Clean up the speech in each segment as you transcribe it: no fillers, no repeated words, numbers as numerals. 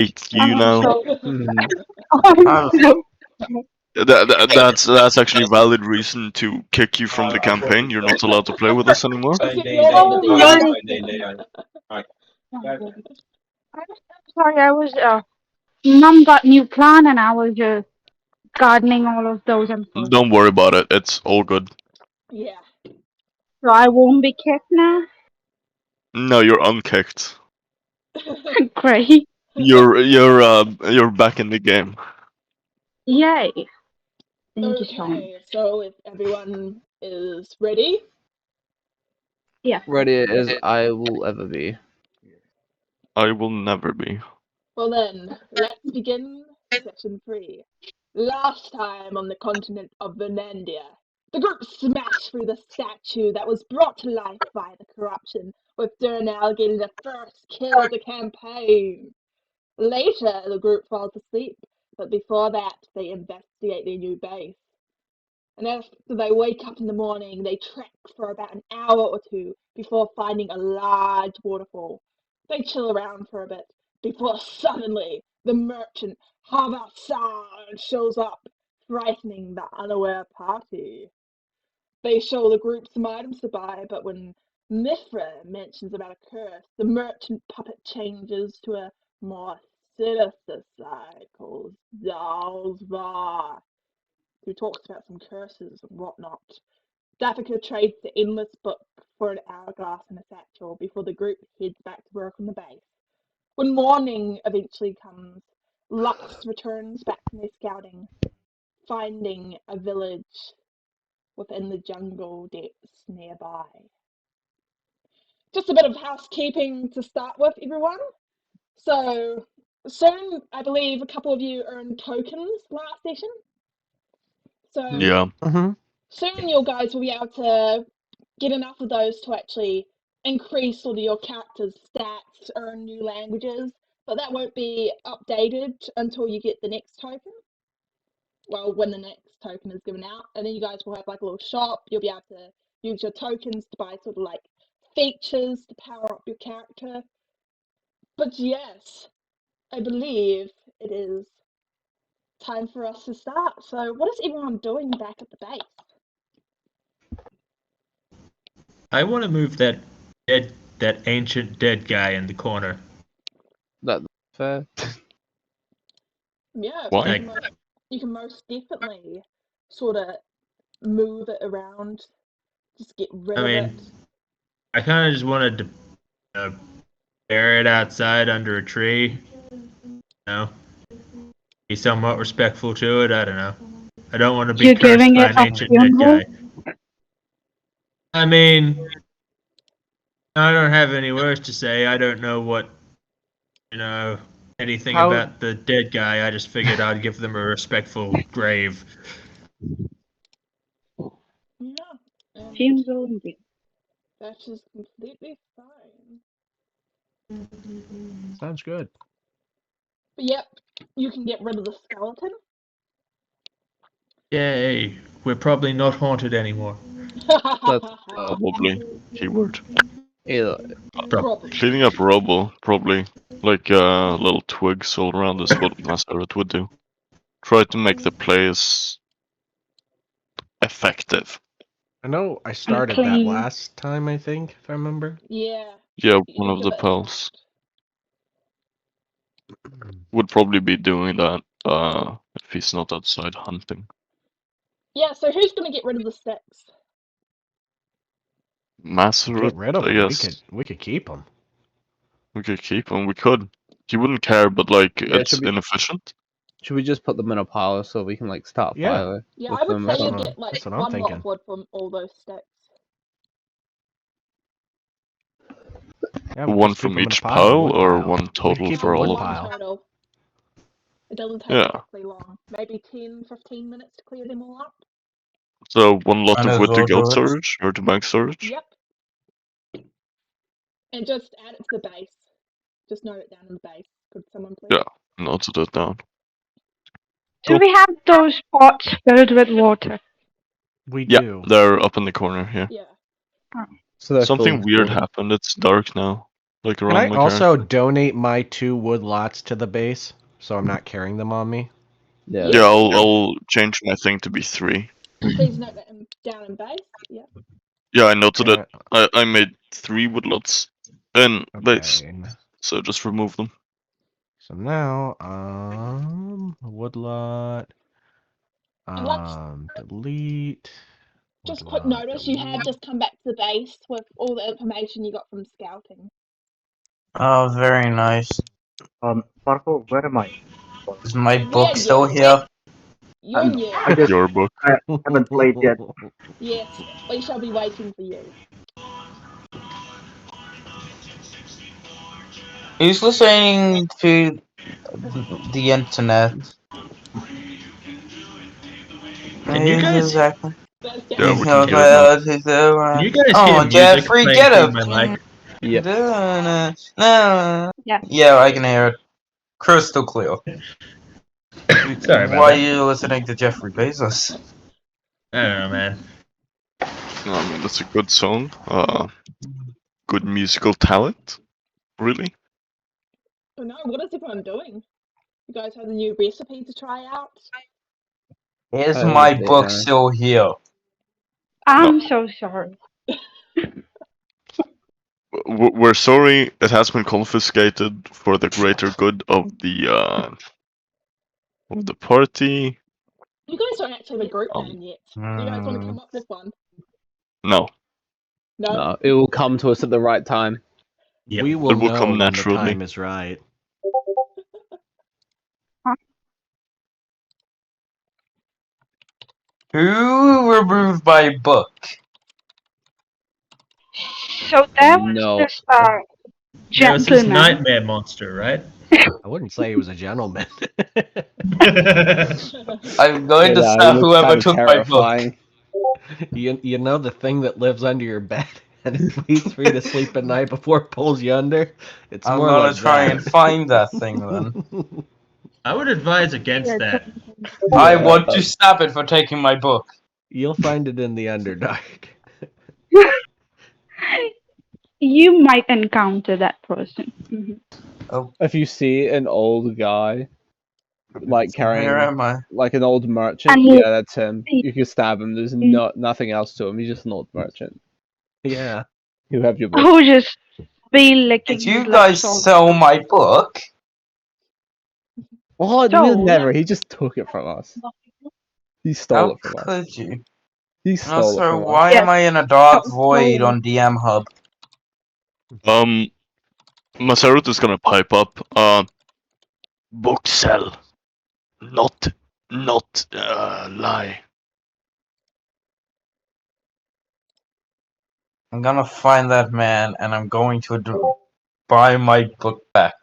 It's you I'm now. so. Hmm. I'm so. That's actually a valid reason to kick you from the campaign. You're not allowed to play with us anymore. Because if you're not the Oh my DM. God. I'm sorry. I was. Mom got new plant, and I was just gardening all of those. I'm so Don't worry about it. It's all good. Yeah. So I won't be kicked now. No, you're unkicked. Great. You're back in the game. Yay. Thank you so much. Okay, so if everyone is ready, Yeah. Ready as I will ever be. I will never be. well then, let's begin session 3. Last time on the continent of Vernandia, the group smashed through the statue that was brought to life by the corruption, with Durnell getting the first kill of the campaign. Later, the group falls asleep, but before that, they investigate their new base. And after they wake up in the morning, they trek for about an hour or two before finding a large waterfall. They chill around for a bit before suddenly the merchant Havassan shows up, frightening the unaware party. They show the group some items to buy, but when Mithra mentions about a curse, the merchant puppet changes to a more sinister side called Zalzvar, who talks about some curses and whatnot. Daffika trades the endless book for an hourglass and a satchel before the group heads back to work on the base. When morning eventually comes, Lux returns back from their scouting, finding a village within the jungle depths nearby. Just a bit of housekeeping to start with, everyone. So, soon, I believe a couple of you earned tokens last session. So, Yeah. Mm-hmm. soon you guys will be able to get enough of those to actually increase sort of your character's stats, earn new languages, but that won't be updated until you get the next token. Well, when the next token is given out, and then you guys will have like a little shop. You'll be able to use your tokens to buy sort of like features to power up your character. But yes, I believe it is time for us to start. So, what is everyone doing back at the base? I want to move that ancient dead guy in the corner. That's fair. Yeah, Why? you can most definitely sort of move it around, just get rid I of mean, it. I kind of just wanted to bury it outside under a tree. You know, be somewhat respectful to it. I don't know. I don't want to be You're cursed giving by it an a ancient dead funeral? guy. I mean, I don't have any words to say. I don't know you know, anything How about the dead guy. I just figured I'd give them a respectful grave. Yeah, and Seems so indeed. that is completely fine. Sounds good. But yep, you can get rid of the skeleton. Yay! We're probably not haunted anymore. that's Probably. Keyword. either. Probably. Cleaning up rubble, probably. Like little twigs all around is what Masarat would do. Try to make the place effective. I know I And started that clean. last time, I think, if I remember. Yeah, Yeah, you one did of give the it a start. pals would probably be doing that if he's not outside hunting. Yeah, so who's gonna get rid of the sticks? Masarat, Get rid of I them. guess We could keep them. we could keep him. We could. He wouldn't care, but like Yeah, it's inefficient. should we just put them in a pile so we can like start a Yeah, fire Yeah, I with would them or say you something? get like that's what I'm one lot thinking. of wood from all those sticks. Yeah, we One just keep from them in a each pile, a pile, wood or pile. one We could total keep a for wood all of One them. pile. total. It doesn't take Yeah. exactly long. Maybe 10, 15 minutes to clear them all up. So one lot Might of as wood to well goat do it. storage or to bank storage. Yep. And just add it to the base. Just note it down in the base. Could someone please? Yeah, noted it down. Do Cool. we have those pots filled with water? We Yeah, do. they're up in the corner here. Yeah. Oh. So they're Something full. weird happened. It's dark now. like Can around I my also character. donate my 2 wood lots to the base so I'm not carrying them on me? Yeah. Yeah, that's- I'll change my thing to be 3. Please note that down in base. Yeah. Yeah, I noted it. Yeah. I made 3 woodlots in base, Okay. so just remove them. So now, woodlot, And let's delete. just quick Woodlot, notice you have delete. just come back to the base with all the information you got from scouting. Oh, very nice. Sparkle, where am I? Is my Where book still you? here? You're new. I just Your book. I haven't played yet. Yes, we shall be waiting for you. Who's listening to the internet? Can you Who's guys exactly? That's Yeah, Jeffrey. we can hear it now. can you guys hear Oh, music Jeffrey, playing get through a my ping. mic? Yep. Yeah. Yeah, I can hear it. Crystal clear. Sorry about Why are that. you listening to Jeffrey Bezos? I don't know, man. No, I mean, that's a good song. Good musical talent. Really? Oh no, what is everyone doing? You guys have a new recipe to try out? Is I my don't book know. still here? I'm so sorry. We're sorry. It has been confiscated for the greater good of the party. You guys don't actually have a group name yet. Do you guys want to Hmm. come up with one? No, No? No, it will come to us at the right time. Yep. We will it will know come when the naturally. time is right. Who removed my book? So there was No. this There was this gentleman. nightmare monster, right? I wouldn't say he was a gentleman. I'm going to He stab looks whoever kind of took my book. terrifying. you know the thing that lives under your bed and it waits for you to sleep at night before it pulls you under? It's I'm more gonna like try that. and find that thing then. I would advise against Yeah, that. I Yeah, want to stab it for taking my book. You'll find it in the Underdark. you might encounter that person. Oh, if you see an old guy like where carrying am I? like an old merchant, And yeah, that's him. You can stab him. There's nothing else to him. He's just an old merchant. Yeah. You have your book. who just be Did licking his you lips guys all sell my book? What? So- We'll never. He just took it from us. He stole How it from us. could you? He And stole it also, from us. why Yes. am I in a dark So- void so- on DM Hub? Masarut is gonna pipe up. Book sell, not lie. I'm gonna find that man and I'm going to buy my book back.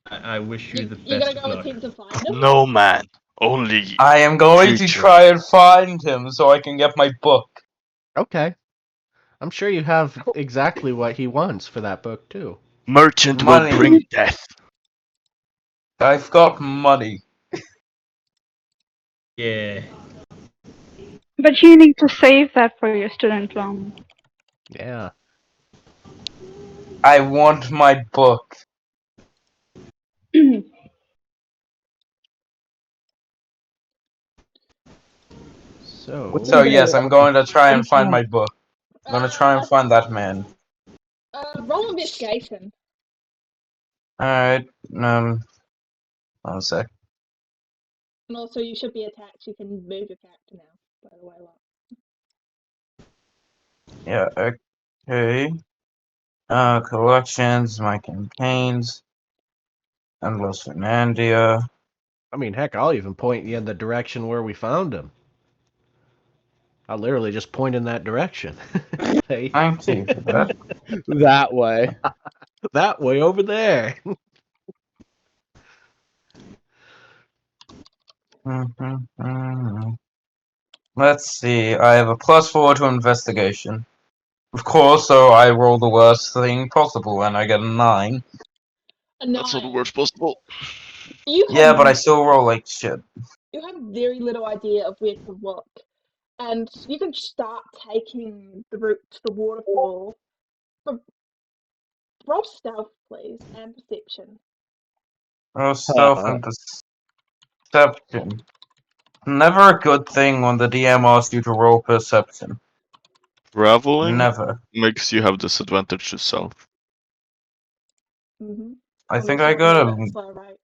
I wish you the You're gonna best of go luck. attempt to find him? No man, only I am going to future. try and find him so I can get my book. Okay. I'm sure you have exactly what he wants for that book too. Merchant Money. will bring death. I've got money. Yeah. But you need to save that for your student loan. Yeah. I want my book. So So yes, I'm going to try and find my book. I'm gonna try and find that man. Roll investigation. Alright, 1 sec. And also, you should be attached. You can move your character now, by the way. Yeah, okay. Collections, my campaigns, Endless Vernandia. I mean, heck, I'll even point you in the direction where we found him. I'll literally just point in that direction. Hey. Thank you for that. That way. That way over there. Let's see, I have a +4 to investigation. Of course, so I roll the worst thing possible and I get a 9. That's not the worst possible. You Yeah, have but I still roll like shit. you have very little idea of where to look, and you can start taking the route to the waterfall. But roll stealth, please, and perception. Oh, stealth and perception. Never a good thing when the DM asks you to roll perception. Traveling Never. makes you have disadvantage to stealth. Mm-hmm. I think Unless I you're got moving at a a. slow rate.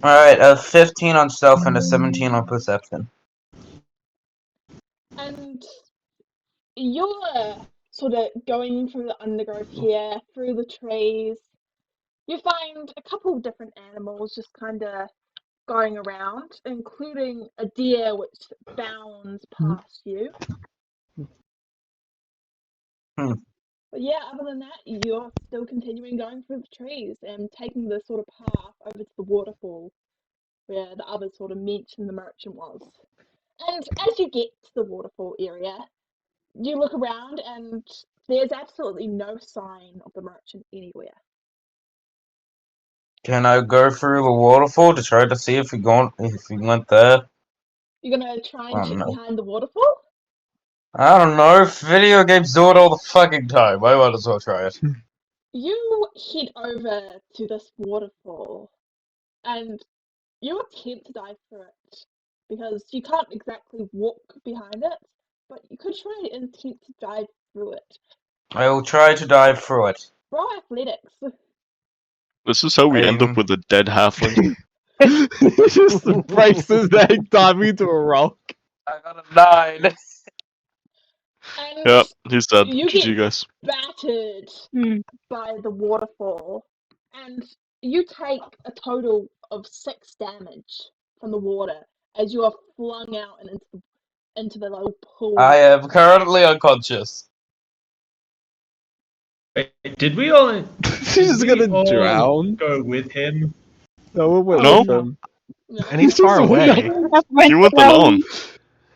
Alright, a 15 on stealth and a 17 on perception. And you're sort of going through the undergrowth here, through the trees. You find a couple of different animals just kind of going around, including a deer which bounds past you. Hmm. But yeah, other than that, you're still continuing going through the trees and taking the sort of path over to the waterfall where the other sort of mentioned the merchant was. And as you get to the waterfall area, you look around and there's absolutely no sign of the merchant anywhere. Can I go through the waterfall to try to see if he went there? You're gonna try and Oh check no. behind the waterfall? I don't know. Video games do it all the fucking time. I might as well try it. You head over to this waterfall and you attempt to dive through it because you can't exactly walk behind it, but you could try and attempt to dive through it. I will try to dive through it. Roll athletics. This is how we end up with a dead halfling. Just breaks his neck diving into a rock. I got a 9. And Yeah, he's dead. you GG, get guys. battered Mm. by the waterfall, and you take a total of 6 damage from the water as you are flung out and into the little pool. I am currently unconscious. Wait, did we all? She's Did we gonna all drown. go with him? No, we went No. with him. No. And he's far away. He went alone.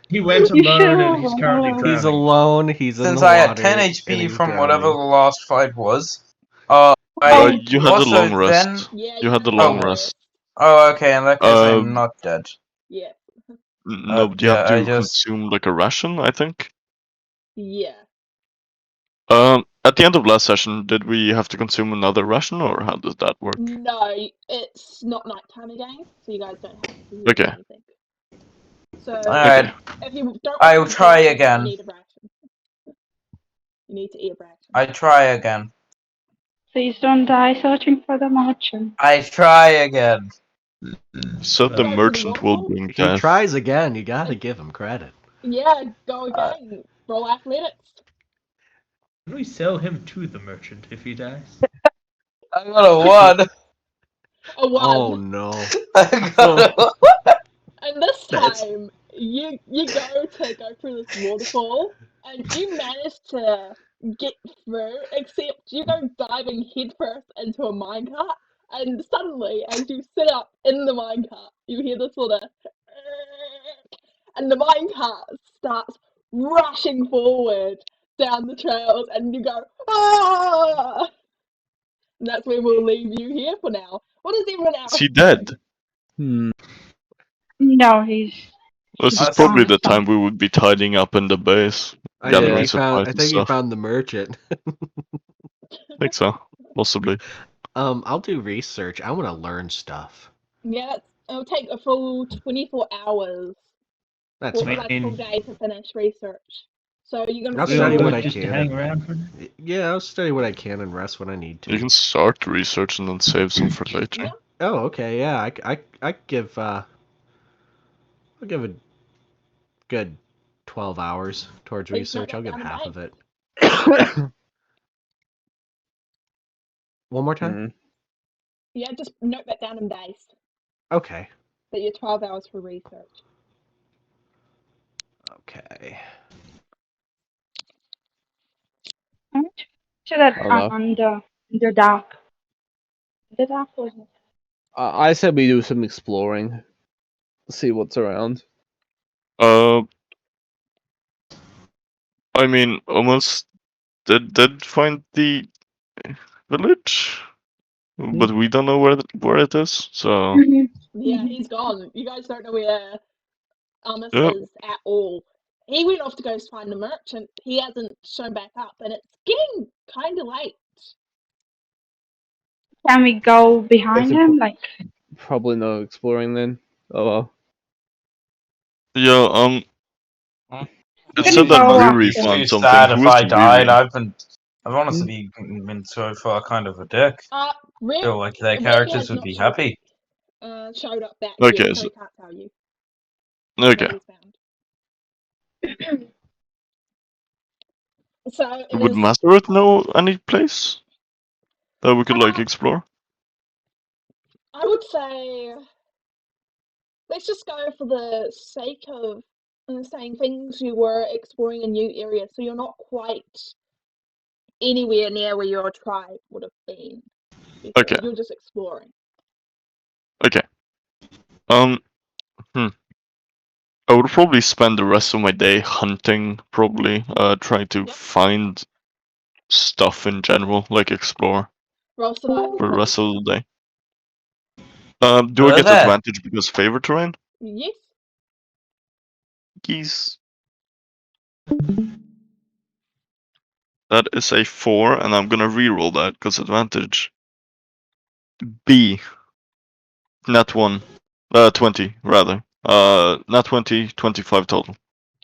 He went You should alone and have he's went currently alone. drowning. He's alone. He's in Since the I water. had 10 and HP he's from drowning. whatever the last fight was. Oh, You had the also long rest. then. Yeah, You had the had long a rest. Oh, okay. In that case, Uh, I'm not dead. Yeah, No, you Yeah, have I to just. consume like a ration, I think. yeah. At the end of last session, did we have to consume another ration, or how does that work? No, it's not nighttime again, so you guys don't have to use Okay. anything. So Alright. if you don't I want will to try consume anything, again. you need a ration. You need to eat a ration. I try again. please don't die searching for the merchant. I try again. So the Go for the merchant will waterfall? bring He death. tries again. You gotta give him credit. Yeah, go again. Roll athletics. Can we sell him to the merchant if he dies? I got a 1. A 1. Oh no. I got a 1. And this That's- time, you go through this waterfall, and you manage to get through, except you go diving headfirst into a minecart, and suddenly, as you sit up in the minecart, you hear this sort of, and the minecart starts rushing forward down the trails, and you go, ah! And that's where we'll leave you here for now. What is everyone else Is he dead? No, he's This is That's- probably the gone. time we would be tidying up in the base, I gathering think he found. supplies I and think he stuff. found the merchant. I think so, possibly. I'll do research. I want to learn stuff. Yeah, it'll take a full 24 hours, That's full fine. day to finish research. So you're gonna I'll spend study all what day I just to can. hang around for. Yeah, I'll study what I can and rest when I need to. You can start research and then save some for later. Yeah. Oh, okay. Yeah, I give. I'll give a good 12 hours towards Please note research. that I'll give down in half of days. it. One more time. Yeah, just note that down in days. Okay. That you're 12 hours for research. Okay. To that I don't know. the dark. The dark was I said we do some exploring. See what's around. I mean, almost did find the village, but we don't know where it is. So Yeah, he's gone. You guys don't know where Amos Yep. is at all. He went off to go find the merchant. He hasn't shown back up, and it's getting kind of late. Can we go behind It's him? Like, probably no exploring then. Oh well. Yeah, Hmm? it can said we that go I'd Riri be after? too found something. sad if Who is I died. Riri? I've honestly been so far kind of a dick. Rick, Feel like their Rick characters has would not be happy. showed up back yet, Okay, so so, he can't tell you okay. what he's found. So it Would is. Masaret know any place that we could like Uh, explore? I would say let's just go for the sake of saying things. You were exploring a new area, so you're not quite anywhere near where your tribe would have been before. Okay, You're just exploring. okay. Um, hmm. I would probably spend the rest of my day hunting, probably, trying to Yep. find stuff in general, like explore Roll survival, for the please. rest of the day. Do I Hello get there. advantage because favorite terrain? Yes. Geese. That is a 4, and I'm gonna reroll that because advantage. B. Nat 1. 20, rather. Nat 20, 25 total.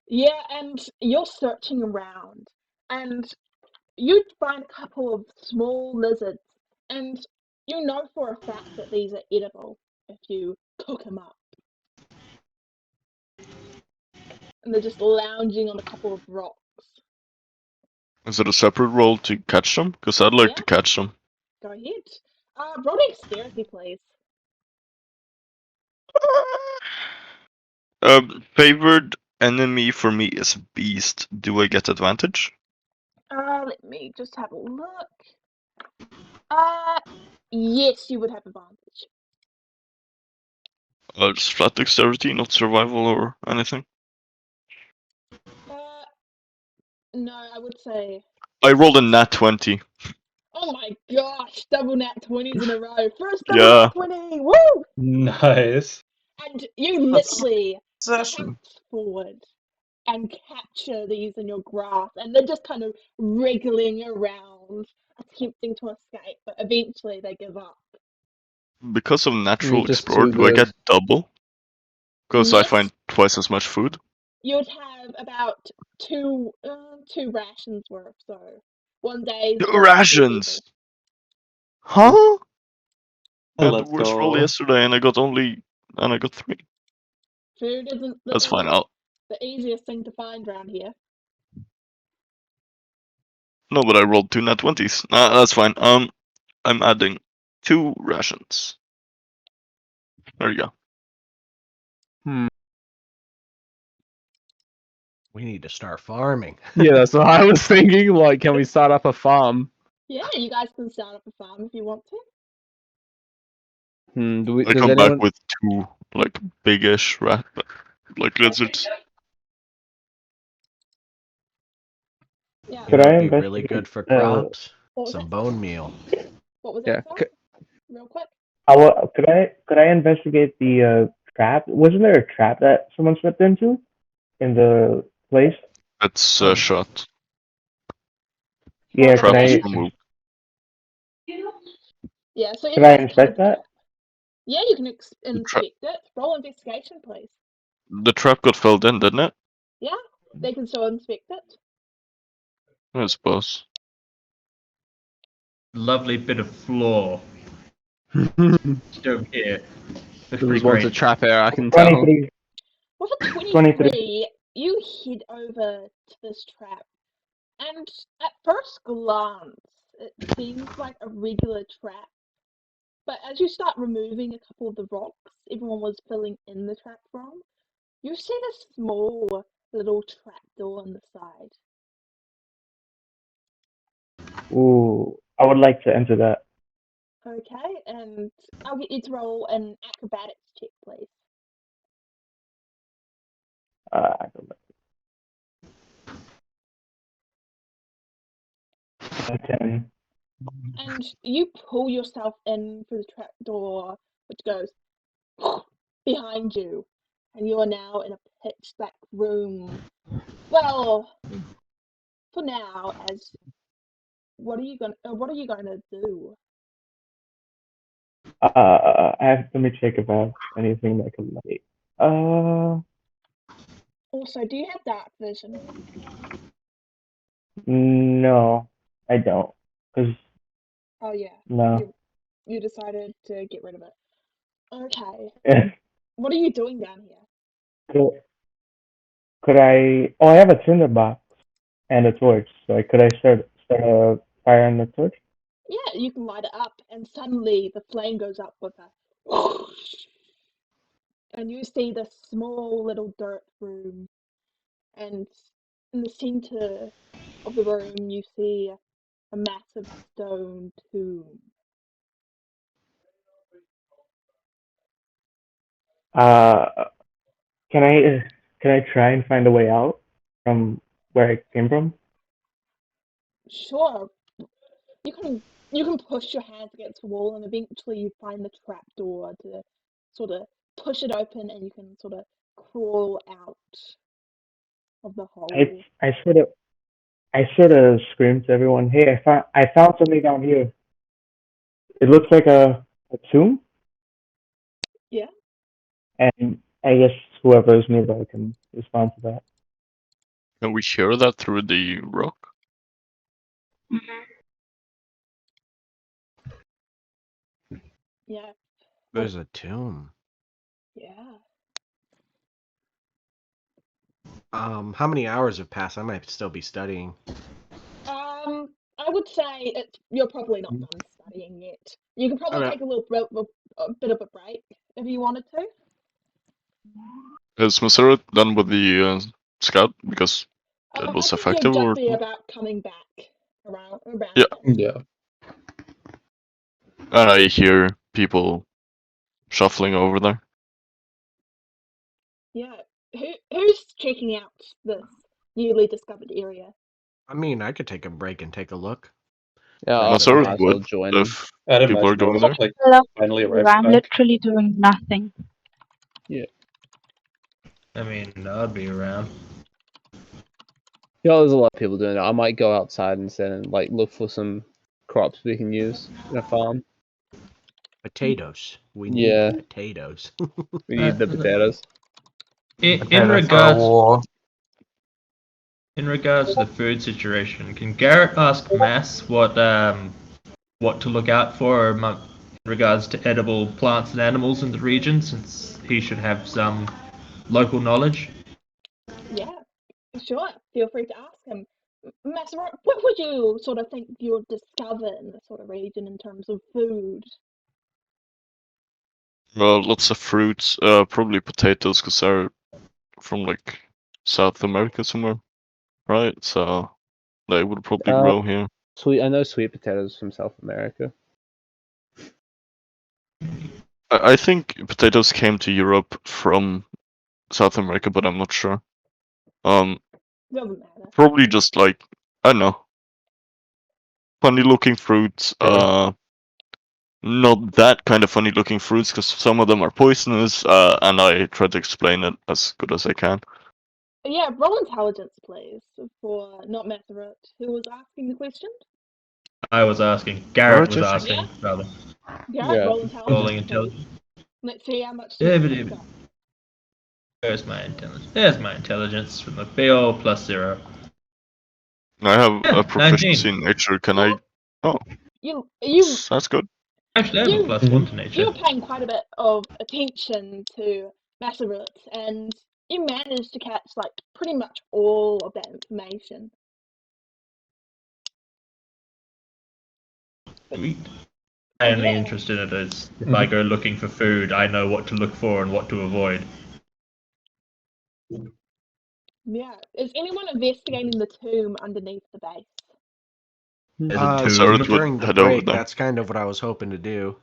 Yeah, and you're searching around, and you'd find a couple of small lizards, and you know for a fact that these are edible if you cook them up. And they're just lounging on a couple of rocks. Is it a separate roll to catch them? Because I'd like Yeah, to catch them. go ahead. Roll dexterity, please. Favored enemy for me is beast. Do I get advantage? Let me just have a look. Uh, yes, you would have advantage. Just flat dexterity, not survival or anything. Uh, no, I would say. I rolled a nat 20. Oh my gosh, double nat 20s in a row. First double Yeah, nat 20! Woo! Nice. And you That's literally possession. pounce forward and capture these in your grasp, and they're just kind of wriggling around, attempting to escape, but eventually they give up. because of You're natural just explorer, too do I good. get double? Because I find Yes, twice as much food. you'd have about two rations worth, so one day's worth for two Rations! people. Huh? I had the Let's worst roll go. yesterday and I got 3. Food isn't That's fine. the easiest thing to find around here. No, but I rolled 2 nat 20s. That's fine. I'm adding 2 rations. There you go. We need to start farming. Yeah, that's what I was thinking. Like, can we start up a farm? Yeah, you guys can start up a farm if you want to. I Does come back anyone? with 2 like big-ish like lizards. Yeah. You Could know, I it'd be really investigate? good for crops. What was Some that? Sorry? bone meal. What was Yeah. that? Sorry? Real quick. Could I investigate the trap? Wasn't there a trap that someone slipped into in the place? It's Oh, shot. Yeah. Could Trap was I Okay. removed. Yeah, so could I everyone's covered inspect the that? trap. Yeah, you can The trap inspect it. Roll investigation, please. got filled in, didn't it? Yeah, they can still inspect it. I suppose. Lovely bit of floor. Stove here. Looks There pretty was once a great. trap here, I can tell. 23. With a 23. 23, you head over to this trap, and at first glance, it seems like a regular trap. But as you start removing a couple of the rocks everyone was filling in the trap from, you see this small little trap door on the side. Ooh, I would like to enter that. Okay, and I'll get you to roll an acrobatics check, please. Uh, 10. And you pull yourself in through the trap door, which goes behind you. and you are now in a pitch black room. Well, for now, as what are you gonna do? let me check if I have anything that can light. Uh, Also, do you have dark vision? no, I don't. Cause Oh yeah, no. you decided to get rid of it. Okay. What are you doing down here? could, could I? Oh, I have a tinder box and a torch. So could I start a fire on the torch? Yeah, you can light it up, and suddenly the flame goes up with a whoosh, and you see this small little dirt room, and in the center of the room you see a massive stone tomb. Uh, can I try and find a way out from where I came from? Sure, you can push your hands against the wall, and eventually you find the trap door to sort of push it open, and you can sort of crawl out of the I hole. I sort of screamed to everyone, "Hey, I found something down here. It looks like a tomb." Yeah. And I guess whoever is nearby can respond to that. Can we hear that through the rock? Yeah. There's a tomb. Yeah. How many hours have passed? I might still be studying. I would say you're probably not done studying yet. You can probably Okay. take a bit of a break if you wanted to. Is Maseret done with the scout because it I was think you'll effective, just or be about coming back around yeah? then. Yeah. And I hear people shuffling over there. Yeah. Who's checking out this newly discovered area? I mean, I could take a break and take a look. Yeah, That's I Maseret might as well would join in. if I'd people are imagine I going was there. like Hello. finally arrived I'm back. literally doing nothing. I mean, I'd be around. Yeah, there's a lot of people doing it. I might go outside instead and like look for some crops we can use in a farm. Potatoes. We Yeah. need potatoes. We need the potatoes. In Potato for a regards war. in regards to the food situation, can Garrett ask Mass what to look out for in regards to edible plants and animals in the region, since he should have some local knowledge? Yeah, sure. Feel free to ask him. Master, what would you sort of think you'll discover in this sort of region in terms of food? Well, lots of fruits, probably potatoes, because they're from like South America somewhere, right? So they would probably grow here. I know sweet potatoes from South America. I think potatoes came to Europe from South America, but I'm not sure. Doesn't matter. Probably just like, I don't know, funny looking fruits. Sure. Not that kind of funny looking fruits, because some of them are poisonous. And I try to explain it as good as I can. Yeah, roll intelligence, please, for not Matherat, who was asking the question. I was asking. Garrett was Relative. asking, rather. Garrett, Yeah. roll Rolling intelligence, please. intelligence. Let's see how much Yeah, you've got. There's my intelligence. There's my intelligence from the BO plus 0. I have a Yeah, proficiency 19. in nature. Can I? Oh, You that's good. Actually, I have a you plus 1 to nature. you're paying quite a bit of attention to Matherat, and you managed to catch like pretty much all of that information. Sweet. My only Yeah. interest in it is if I go looking for food, I know what to look for and what to avoid. Yeah. Is anyone investigating the tomb underneath the base? There's a Sarah tomb. would During the head over break, there. that's kind of what I was hoping to do.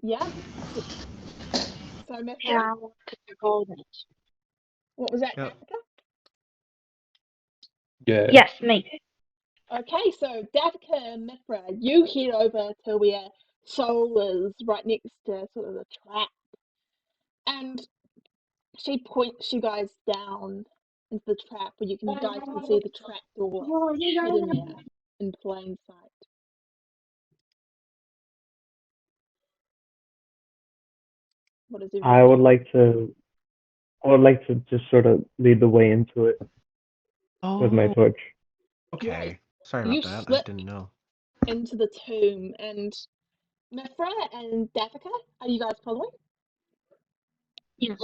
Yeah. So, Yeah, Mithra, I wanted to go there. what was that, Yep. Danica? Yeah. Yes, me. Okay, so Danica and Mithra, you head over to where Soul is right next to sort of the trap. And she points you guys down into the trap where you guys can see the trap door hidden there in plain sight. What does I everyone would do? like to. I would like to just sort of lead the way into it with my Oh, torch. Right. okay. Sorry You about that. I slip didn't know. into the tomb, and Mithra and Daphika, are you guys following? Yes.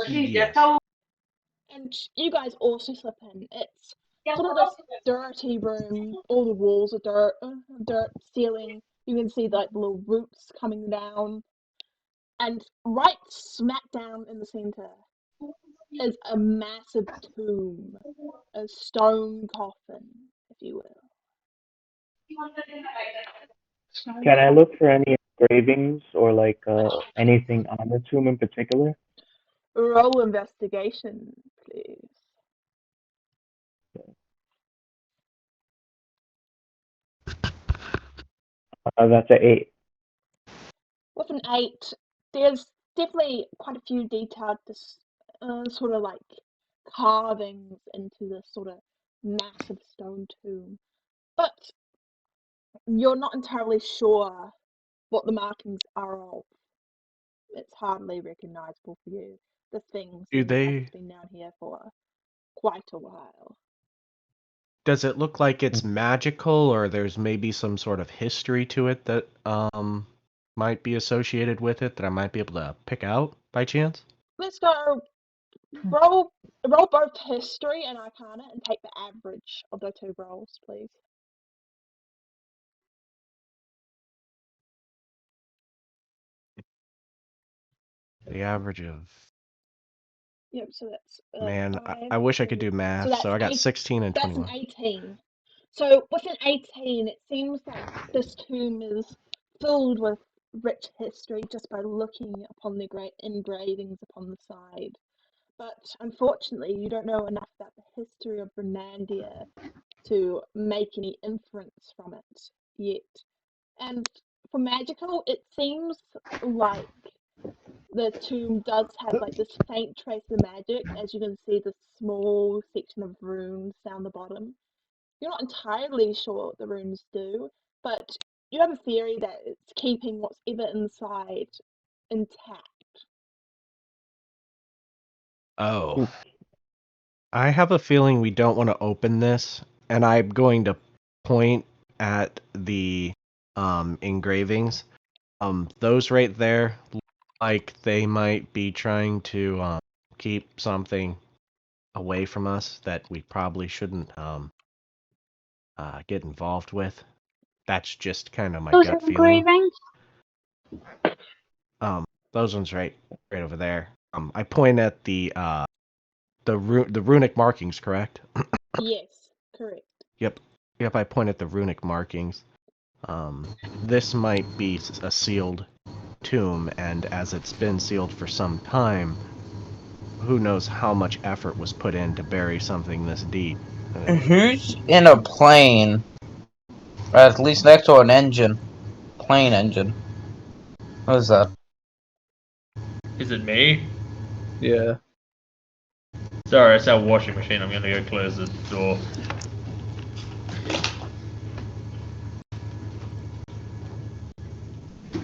And you guys also slip in. It's sort of this dirty room. All the walls are dirt ceiling. You can see like the little roots coming down. And right smack down in the center is a massive tomb, a stone coffin, if you will. Can I look for any engravings or like anything on the tomb in particular? Roll investigation, please. That's a 8. With an 8, there's definitely quite a few detailed, sort of like carvings into this sort of massive stone tomb. But you're not entirely sure what the markings are of. It's hardly recognizable for you. The thing Do seems like it's they? been down here for quite a while. Does it look like it's magical, or there's maybe some sort of history to it that might be associated with it that I might be able to pick out by chance? Let's go roll both history and arcana and take the average of the two rolls, please. The average of Yep, so that's man, five, I wish I could four. do So math, that's so I got eight. 16 and That's an 21. 18. So with an 18, it seems like this tomb is filled with rich history just by looking upon the great engravings upon the side. But unfortunately, you don't know enough about the history of Vernandia to make any inference from it yet. And for magical, it seems like the tomb does have like this faint trace of magic, as you can see the small section of runes down the bottom. You're not entirely sure what the runes do, but you have a theory that it's keeping what's ever inside intact. Oh, I have a feeling we don't want to open this, and I'm going to point at the engravings. Those right there look like they might be trying to keep something away from us that we probably shouldn't get involved with. That's just kind of my Those gut feeling. engravings? Those ones right over there. I point at the runic markings, correct? Yes, correct. Yep. Yep, I point at the runic markings. This might be a sealed tomb, and as it's been sealed for some time, who knows how much effort was put in to bury something this deep. Who's in a plane? At least next to an engine. Plane engine. What is that? Is it me? Yeah. Sorry, it's our washing machine. I'm gonna go close the door.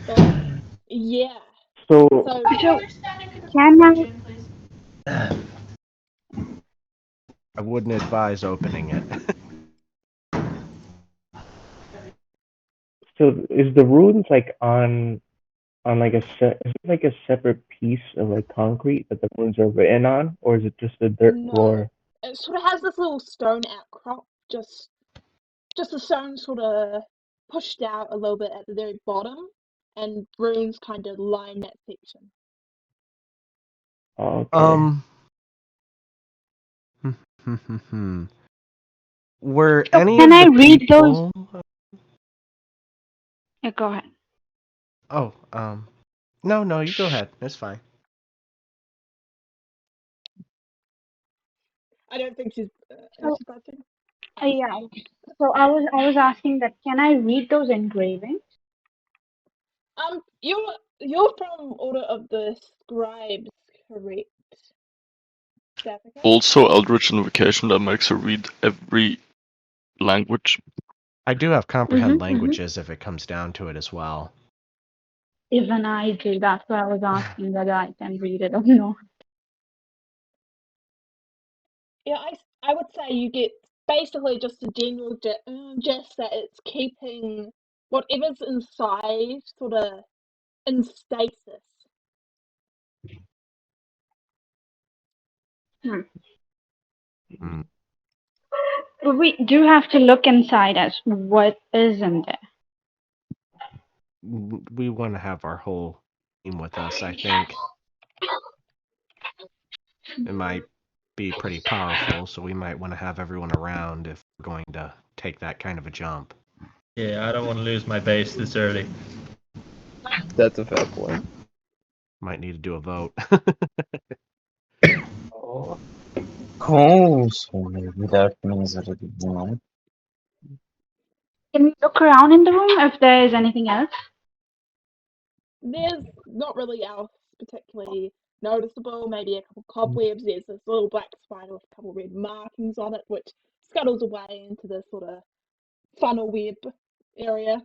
But yeah, So so So, can I? I wouldn't advise opening it. so is the runes like on like is it like a separate piece of like concrete that the runes are written on, or is it just a dirt no, floor? it sort of has this little stone outcrop, just the stone sort of pushed out a little bit at the very bottom, and runes kind of line that section. Okay. um. Were So any can of I the read those? people? Yeah, go ahead. Oh, no, you go ahead. It's fine. I don't think she's. Is So, she about to? yeah. So I was asking that can I read those engravings? You're from Order of the Scribes, correct? Danica? Also, Eldritch Invocation that makes her read every language. I do have comprehend Mhm, languages if it comes down to it as well. Even I do. That's why I was asking whether I can read it or not. Yeah, I would say you get basically just a general gist that it's keeping whatever's inside sort of in stasis. Hmm. But we do have to look inside as what is in there. We want to have our whole team with us, I think. It might be pretty powerful, so we might want to have everyone around if we're going to take that kind of a jump. Yeah, I don't want to lose my base this early. That's a fair point. Might need to do a vote. Oh, cool. So maybe that means that it is not. Can we look around in the room if there is anything else? There's not really else particularly noticeable. Maybe a couple cobwebs. There's this little black spider with a couple red markings on it, which scuttles away into the sort of funnel web area.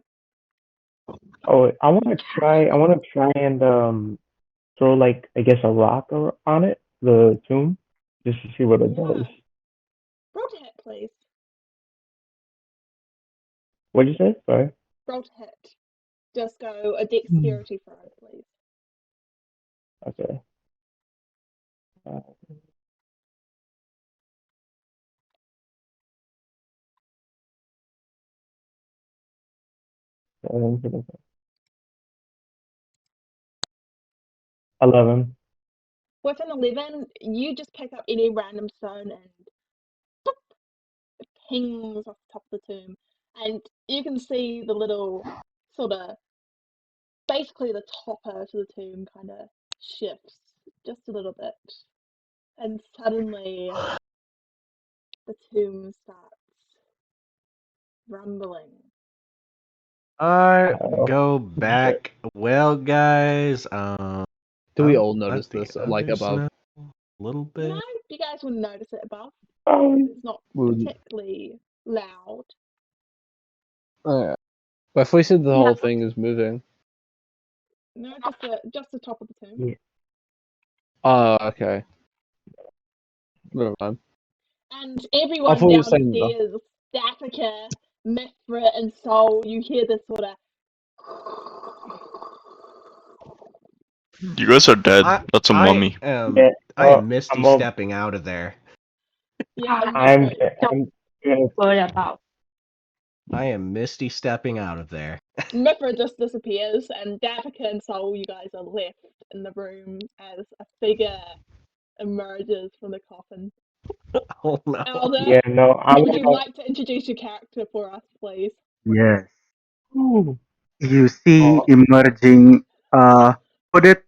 Oh, I want to try. I want to try and throw like I guess a rock on it, the tomb, just to see what it does. Yeah. Roll to hit, please. What'd you say? Sorry. Roll to hit. Just go a Hmm. dexterity throw, please. Okay. Uh, 11. With an 11, you just pick up any random stone and it pings off the top of the tomb. And you can see the little sort of basically the topper to the tomb kind of shifts just a little bit. And suddenly the tomb starts rumbling. Oh, Go shit. back. Well, guys, Do we I'll all let notice the this, like others above? know a little No, bit. you guys wouldn't notice it above. Um, It's not Would particularly loud. Alright. But if we said the Yeah. whole thing is moving. No, just the top of the tomb. yeah. Oh, okay. Never mind. And I everyone thought you were saying the. downstairs, Datica, Mithra, and Soul, you hear this sort of. You guys are dead. I That's a I mummy. Yeah. am I Well, am Misty I'm a, stepping out of there. Yeah, I'm Mithra. I'm gonna Worry about. I am Misty stepping out of there. Mithra just disappears, and Datica and Soul, you guys are left in the room as a figure emerges from the coffin. Oh no. Elder, yeah no I would you wanna like to introduce your character for us, please? Yes. Ooh. You see Oh, emerging hooded,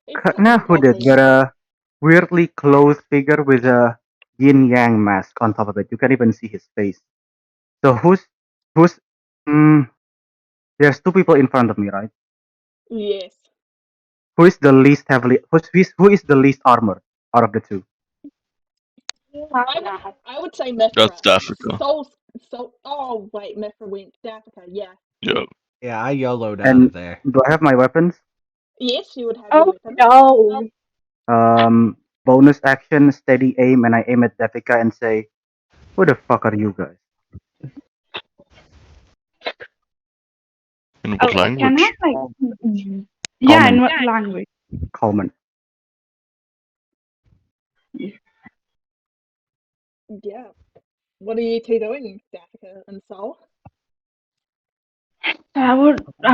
He's not covered in hooded, pottery. but a weirdly clothed figure with a yin yang mask on top of it. You can't even see his face. So who's mm, there's two people in front of me, right? Yes. Who is the least heavily who is the least armored out of the two? I would say Mithra. That's Africa. Soul. Oh wait, Mithra went. Datica. Yeah. Yeah. Yeah, I YOLO'd out And of there. do I have my weapons? Yes, you would have your Oh weapons. no! Bonus action, steady aim, and I aim at Devika and say, "Who the fuck are you guys?" In what Oh, can I language? like? oh, Yeah, in Common, what language? common. Yeah. What are you two doing, Datica and Soul? I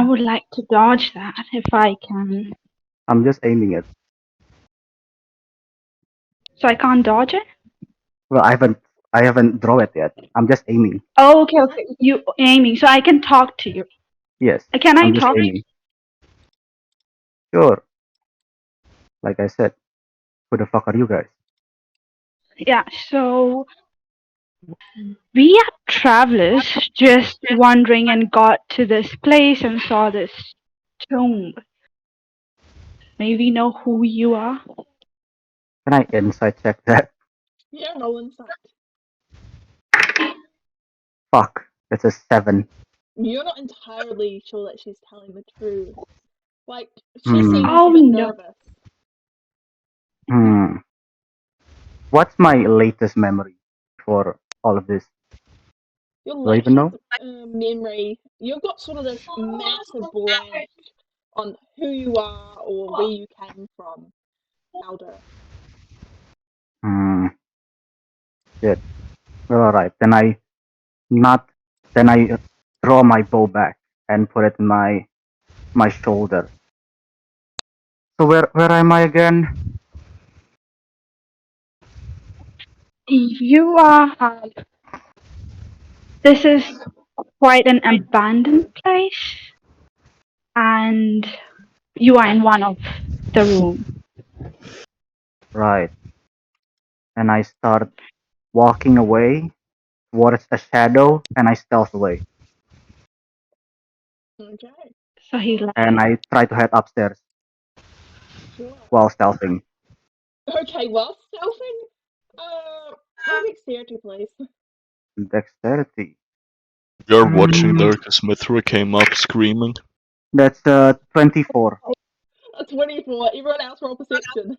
would like to dodge that if I can. I'm just aiming it. So I can't dodge it. Well, I haven't draw it yet. I'm just aiming. Oh, okay, okay. You aiming, so I can talk to you. Yes, Can I I'm just talk? aiming. Sure. Like I said, who the fuck are you guys? Yeah. So we are travelers, just wandering, and got to this place and saw this tomb. May we know who you are? Can I insight check that? Yeah, roll insight. Fuck. That's a 7. You're not entirely sure that she's telling the truth. Like, she Hmm. seems a Oh bit no. nervous. Hmm. What's my latest memory for all of this? Your Do I even know? latest memory, you've got sort of this massive blank on who you are or where you came from, Aldo. Hmm. Shit. Well, alright. Not. Then I draw my bow back and put it in my shoulder. So where am I again? You are. This is quite an abandoned place, and you are in one of the room. Right. And I start walking away towards a shadow, and I stealth away. Okay, So he's And like, I try to head upstairs sure. while stealthing. Okay, well, stealthing, roll dexterity, please. Dexterity. You're watching Hmm. there because Mithra came up screaming. That's 24. A 24, everyone else roll perception,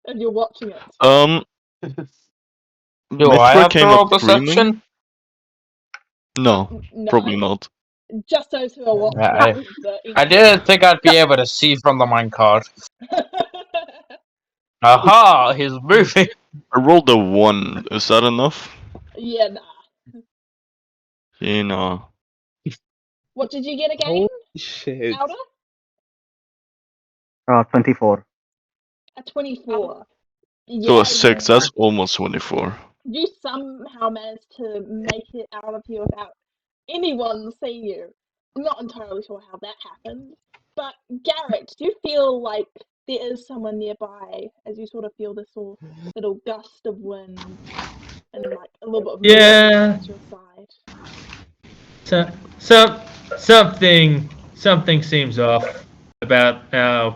and you're watching it. Do I Mithra have to came up roll screaming? perception? No, No, probably not. just those who are watching I, the I end. didn't think I'd be able to see from the minecart. Aha! He's moving. I rolled a 1. Is that enough? Yeah, nah. You know. What did you get again, Holy shit. Alda? 24. A 24. So a Yeah, 6, that's almost 24. you somehow managed to make it out of here without anyone seeing you. I'm not entirely sure how that happened. But Garrett, do you feel like there is someone nearby as you sort of feel this little gust of wind and like a little bit of movement Yeah. at your side? So, something seems off about our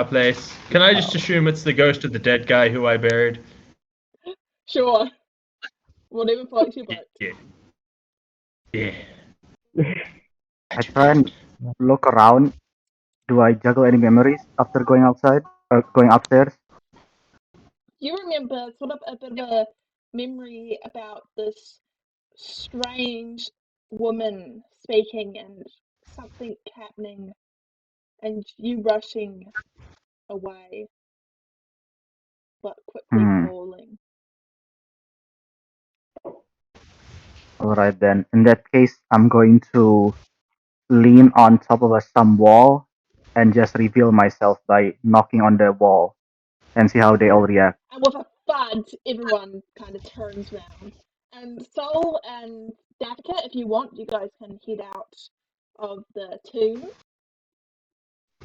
place. Can I just assume it's the ghost of the dead guy who I buried? Sure. Whatever floats your boat. Yeah. Yeah. I try and look around. Do I juggle any memories after going outside? Going upstairs? You remember sort of a bit of a memory about this strange woman speaking and something happening and you rushing away but quickly Hmm. falling. Alright then. In that case, I'm going to lean on top of some wall and just reveal myself by knocking on the wall and see how they all react. And with a thud, everyone kind of turns round. And Sol and Danica, if you want, you guys can head out of the tomb.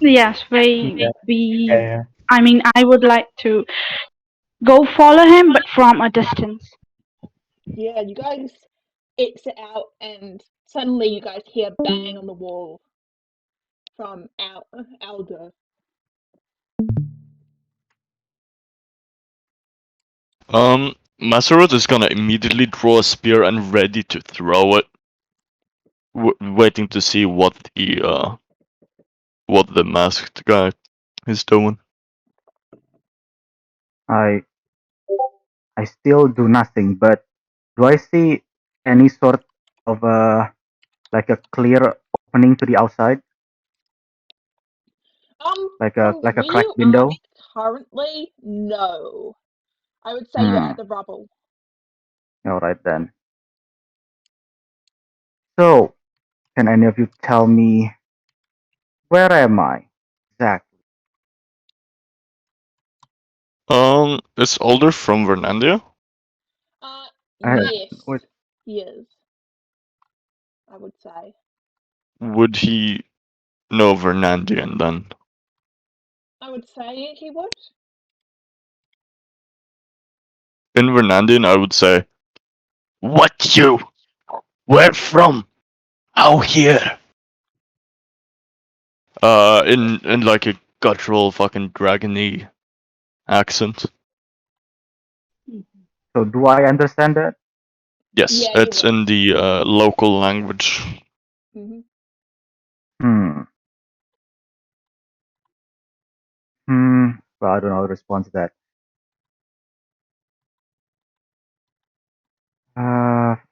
yes, Yeah, we. yeah. I mean, I would like to go follow him, but from a distance. Yeah, you guys exit out and suddenly you guys hear a bang on the wall from Aldo. Masaroth is gonna immediately draw a spear and ready to throw it. Waiting to see what the masked guy is doing. I I still do nothing, but do I see any sort of like a clear opening to the outside? From Like a where you cracked are window? currently, no. I would say you're Hmm. at the rubble. Alright then. So, can any of you tell me where am I exactly? Is Alder from Vernandia? Uh, I, yes, wait, he is, I would say. Would he know Vernandian then? I would say he would. In Vernandian, I would say, "What you? Where from? Out here?" In like a guttural fucking dragony accent. So do I understand that? Yes, Yeah, you it's in would. the local language. Hmm. Hmm. Well, I don't know how to respond to that.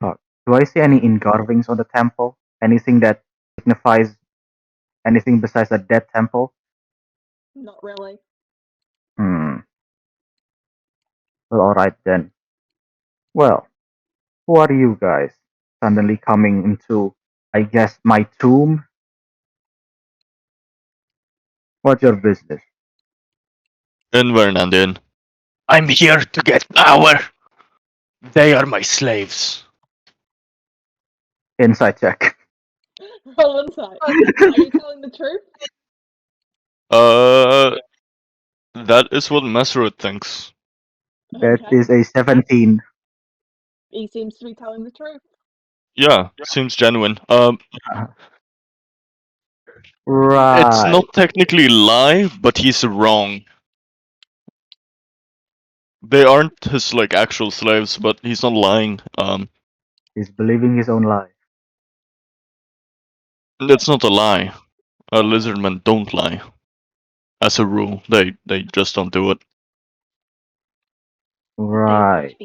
Fuck. Do I see any engravings on the temple? Anything that signifies anything besides a dead temple? Not really. Hmm. Well, alright then. Well, who are you guys? Suddenly coming into, I guess, my tomb? What's your business? In Vernandia. I'm here to get power. They are my slaves. Inside check. Roll insight. Are you telling the truth? Uh, that is what Messerut thinks. That Okay. is a 17. He seems to be telling the truth. Yeah, seems genuine. It's Right. not technically lie, but he's wrong. They aren't his like actual slaves, but he's not lying. He's believing his own lie. That's not a lie. Lizardmen don't lie. As a rule, they just don't do it. Right.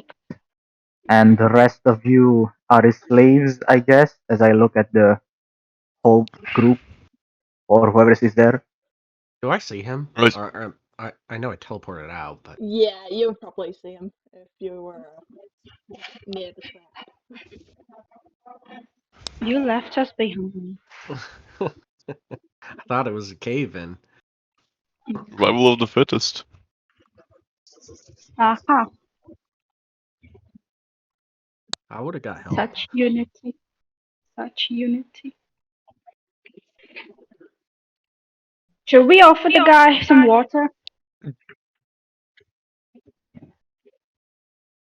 And the rest of you are his slaves, I guess, as I look at the whole group or whoever is there. Do I see him? Right. Or I know I teleported out, but Yeah, you'll probably see him if you were near the trap. You left us behind. I thought it was a cave in. Survival of the fittest. Aha, I would have got help. such unity. Such unity. Should we offer the guy some water?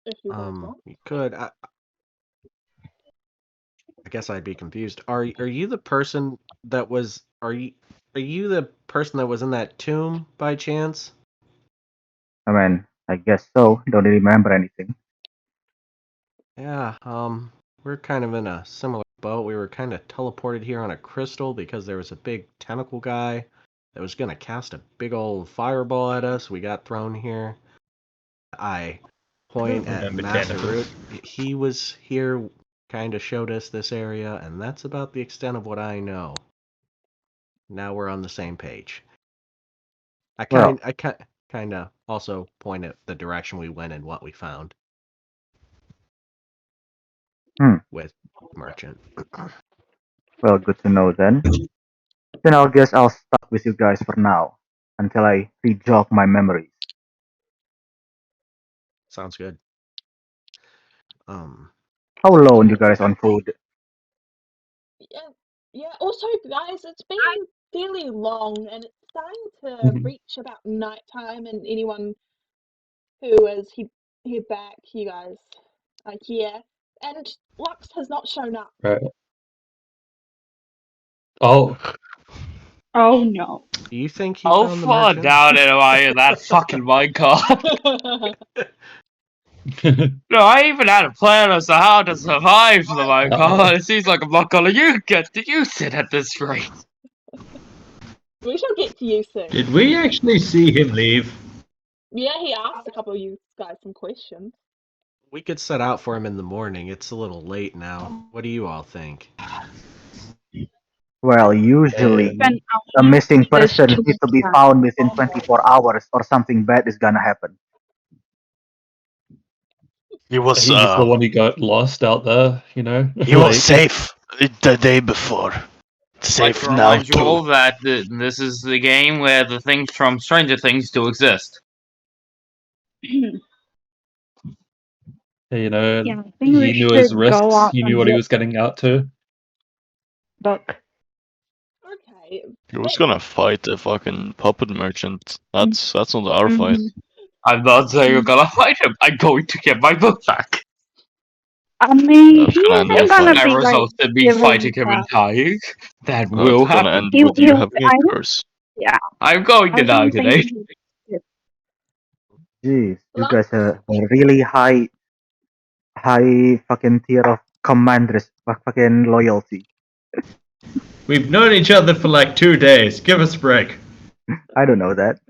If you guys want. You could. I guess I'd be confused. Are you the person that was? Are you the person that was in that tomb by chance? I mean, I guess so. Don't really remember anything. Yeah. We're kind of in a similar boat. We were kind of teleported here on a crystal because there was a big tentacle guy that was gonna cast a big old fireball at us. We got thrown here. I point at remember Master Root. tentacles. He was here, kind of showed us this area, and that's about the extent of what I know. Now we're on the same page. Well, I kind of also point at the direction we went and what we found hmm. with Merchant. Well, good to know then. Then I'll guess I'll stuck with you guys for now until I re-jog my memories. Sounds good. Um, How low on you Okay. guys on food? Yeah. Yeah. Also, guys, it's been fairly long, and it's starting to reach about nighttime, and anyone who is here back, you guys are here, and Lux has not shown up. Right. Oh, Oh no. do you think he How found the far Merchant? down am I in that fucking minecart? No, I even had a plan as to how to survive the minecart. It seems like I'm not gonna get to use it at this rate. We shall get to you soon. did we actually see him leave? Yeah, he asked a couple of you guys some questions. We could set out for him in the morning. It's a little late now. What do you all think? Well, usually Spend a our missing this person to needs to be found within 24 hours or something bad is gonna happen. He was He's the one who got lost out there, you know? he was safe the day before. I'd like Safe to now remind you too. all that this is the game where the things from Stranger Things do exist. You know, Yeah, I think we he knew his should go risks. out He knew and what he look. was getting out to. Okay, He was but gonna fight the fucking puppet merchant. That's not our fight. Mm-hmm. I'm not saying you're gonna fight him. I'm going to get my book back. I mean, That's he gonna end isn't with If gonna fight. that be like results in me giving fighting him and that. dying, that That's will gonna happen. end with you having a I don't. curse. Yeah, I'm going to I die don't think today. he. Jeez, you guys Lux, are really high. high fucking tier of fucking loyalty. We've known each other for like 2 days. Give us a break. I don't know that.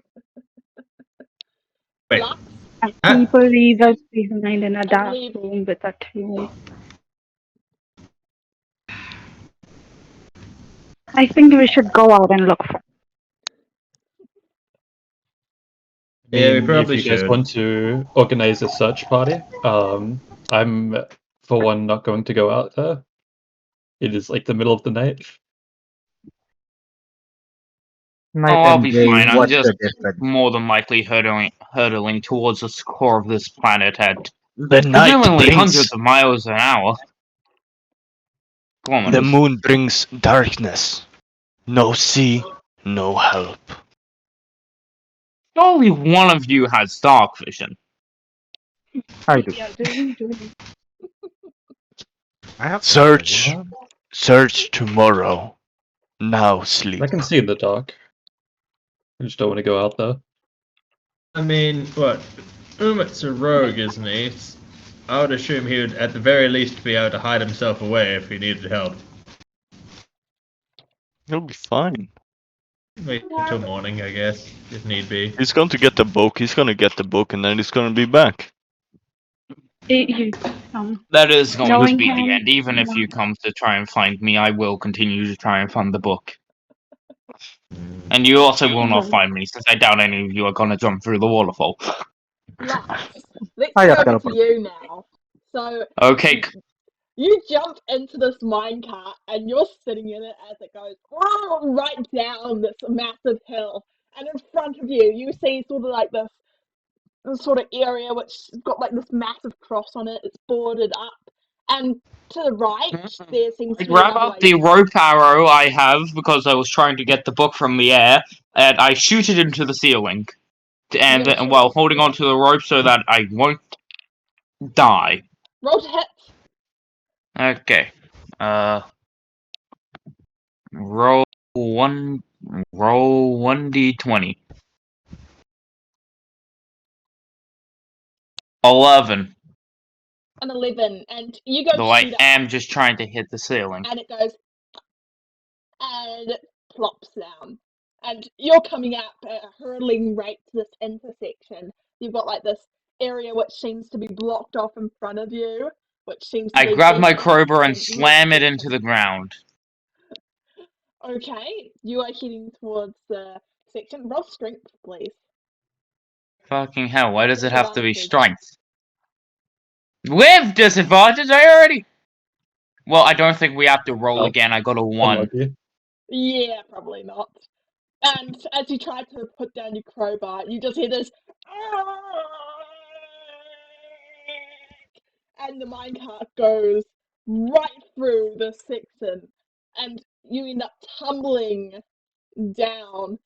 Wait. Lux, And Ah, people leave us behind in a dark leave. room with a tune. I think we should go out and look for. I yeah, we mean, if probably you guys should. want to organize a search party, I'm for one not going to go out there. It is like the middle of the night. Night Oh, I'll and be day, fine. I'm what's the just difference? more than likely hurtling towards the core of this planet at The night presumably brings hundreds of miles an hour. the Kilometers. moon brings darkness. No sea, no help. Only one of you has dark vision. I do. Yeah, do. I have Search, what? search tomorrow. Now I sleep. can see in the dark. I just don't want to go out there. I mean, what? Umit's a rogue, isn't he? I would assume he would, at the very least, be able to hide himself away if he needed help. He'll be fine. Wait until morning, I guess, if need be. He's going to get the book. He's going to get the book, and then he's going to be back. That is going to Knowing be the him, end. Even if you come to try and find me, I will continue to try and find the book. And you also will not well, find me, since I doubt any of you are gonna jump through the waterfall. Lux, let's I go got over to teleport. you now. So Okay, you jump into this minecart and you're sitting in it as it goes right down this massive hill. And in front of you, you see sort of like this sort of area which got like this massive cross on it. It's boarded up, and to the right there seems I to be grab another out way the down. rope arrow I have because I was trying to get the book from the air, and I shoot it into the ceiling. You're And gonna shoot while it. holding onto the rope so that I won't die. Roll to hit. Okay. Roll one. Roll 1d20. 11. An 11, and you go Though I shoot it up, am just trying to hit the ceiling. and it goes and it plops down. And you're coming up at a hurtling rate to this intersection. You've got like this area which seems to be blocked off in front of you, which seems to I be grab my definitely crowbar and the next slam it into section. the ground. Okay, you are heading towards the section. Roll strength, please. Fucking hell, why does it have to be Disadvantage. strength? With disadvantage, I already. Well, I don't think we have to roll Oh, again. I got a 1. unlucky. Yeah, probably not. And as you try to put down your crowbar, you just hear this, and the minecart goes right through the section, and you end up tumbling down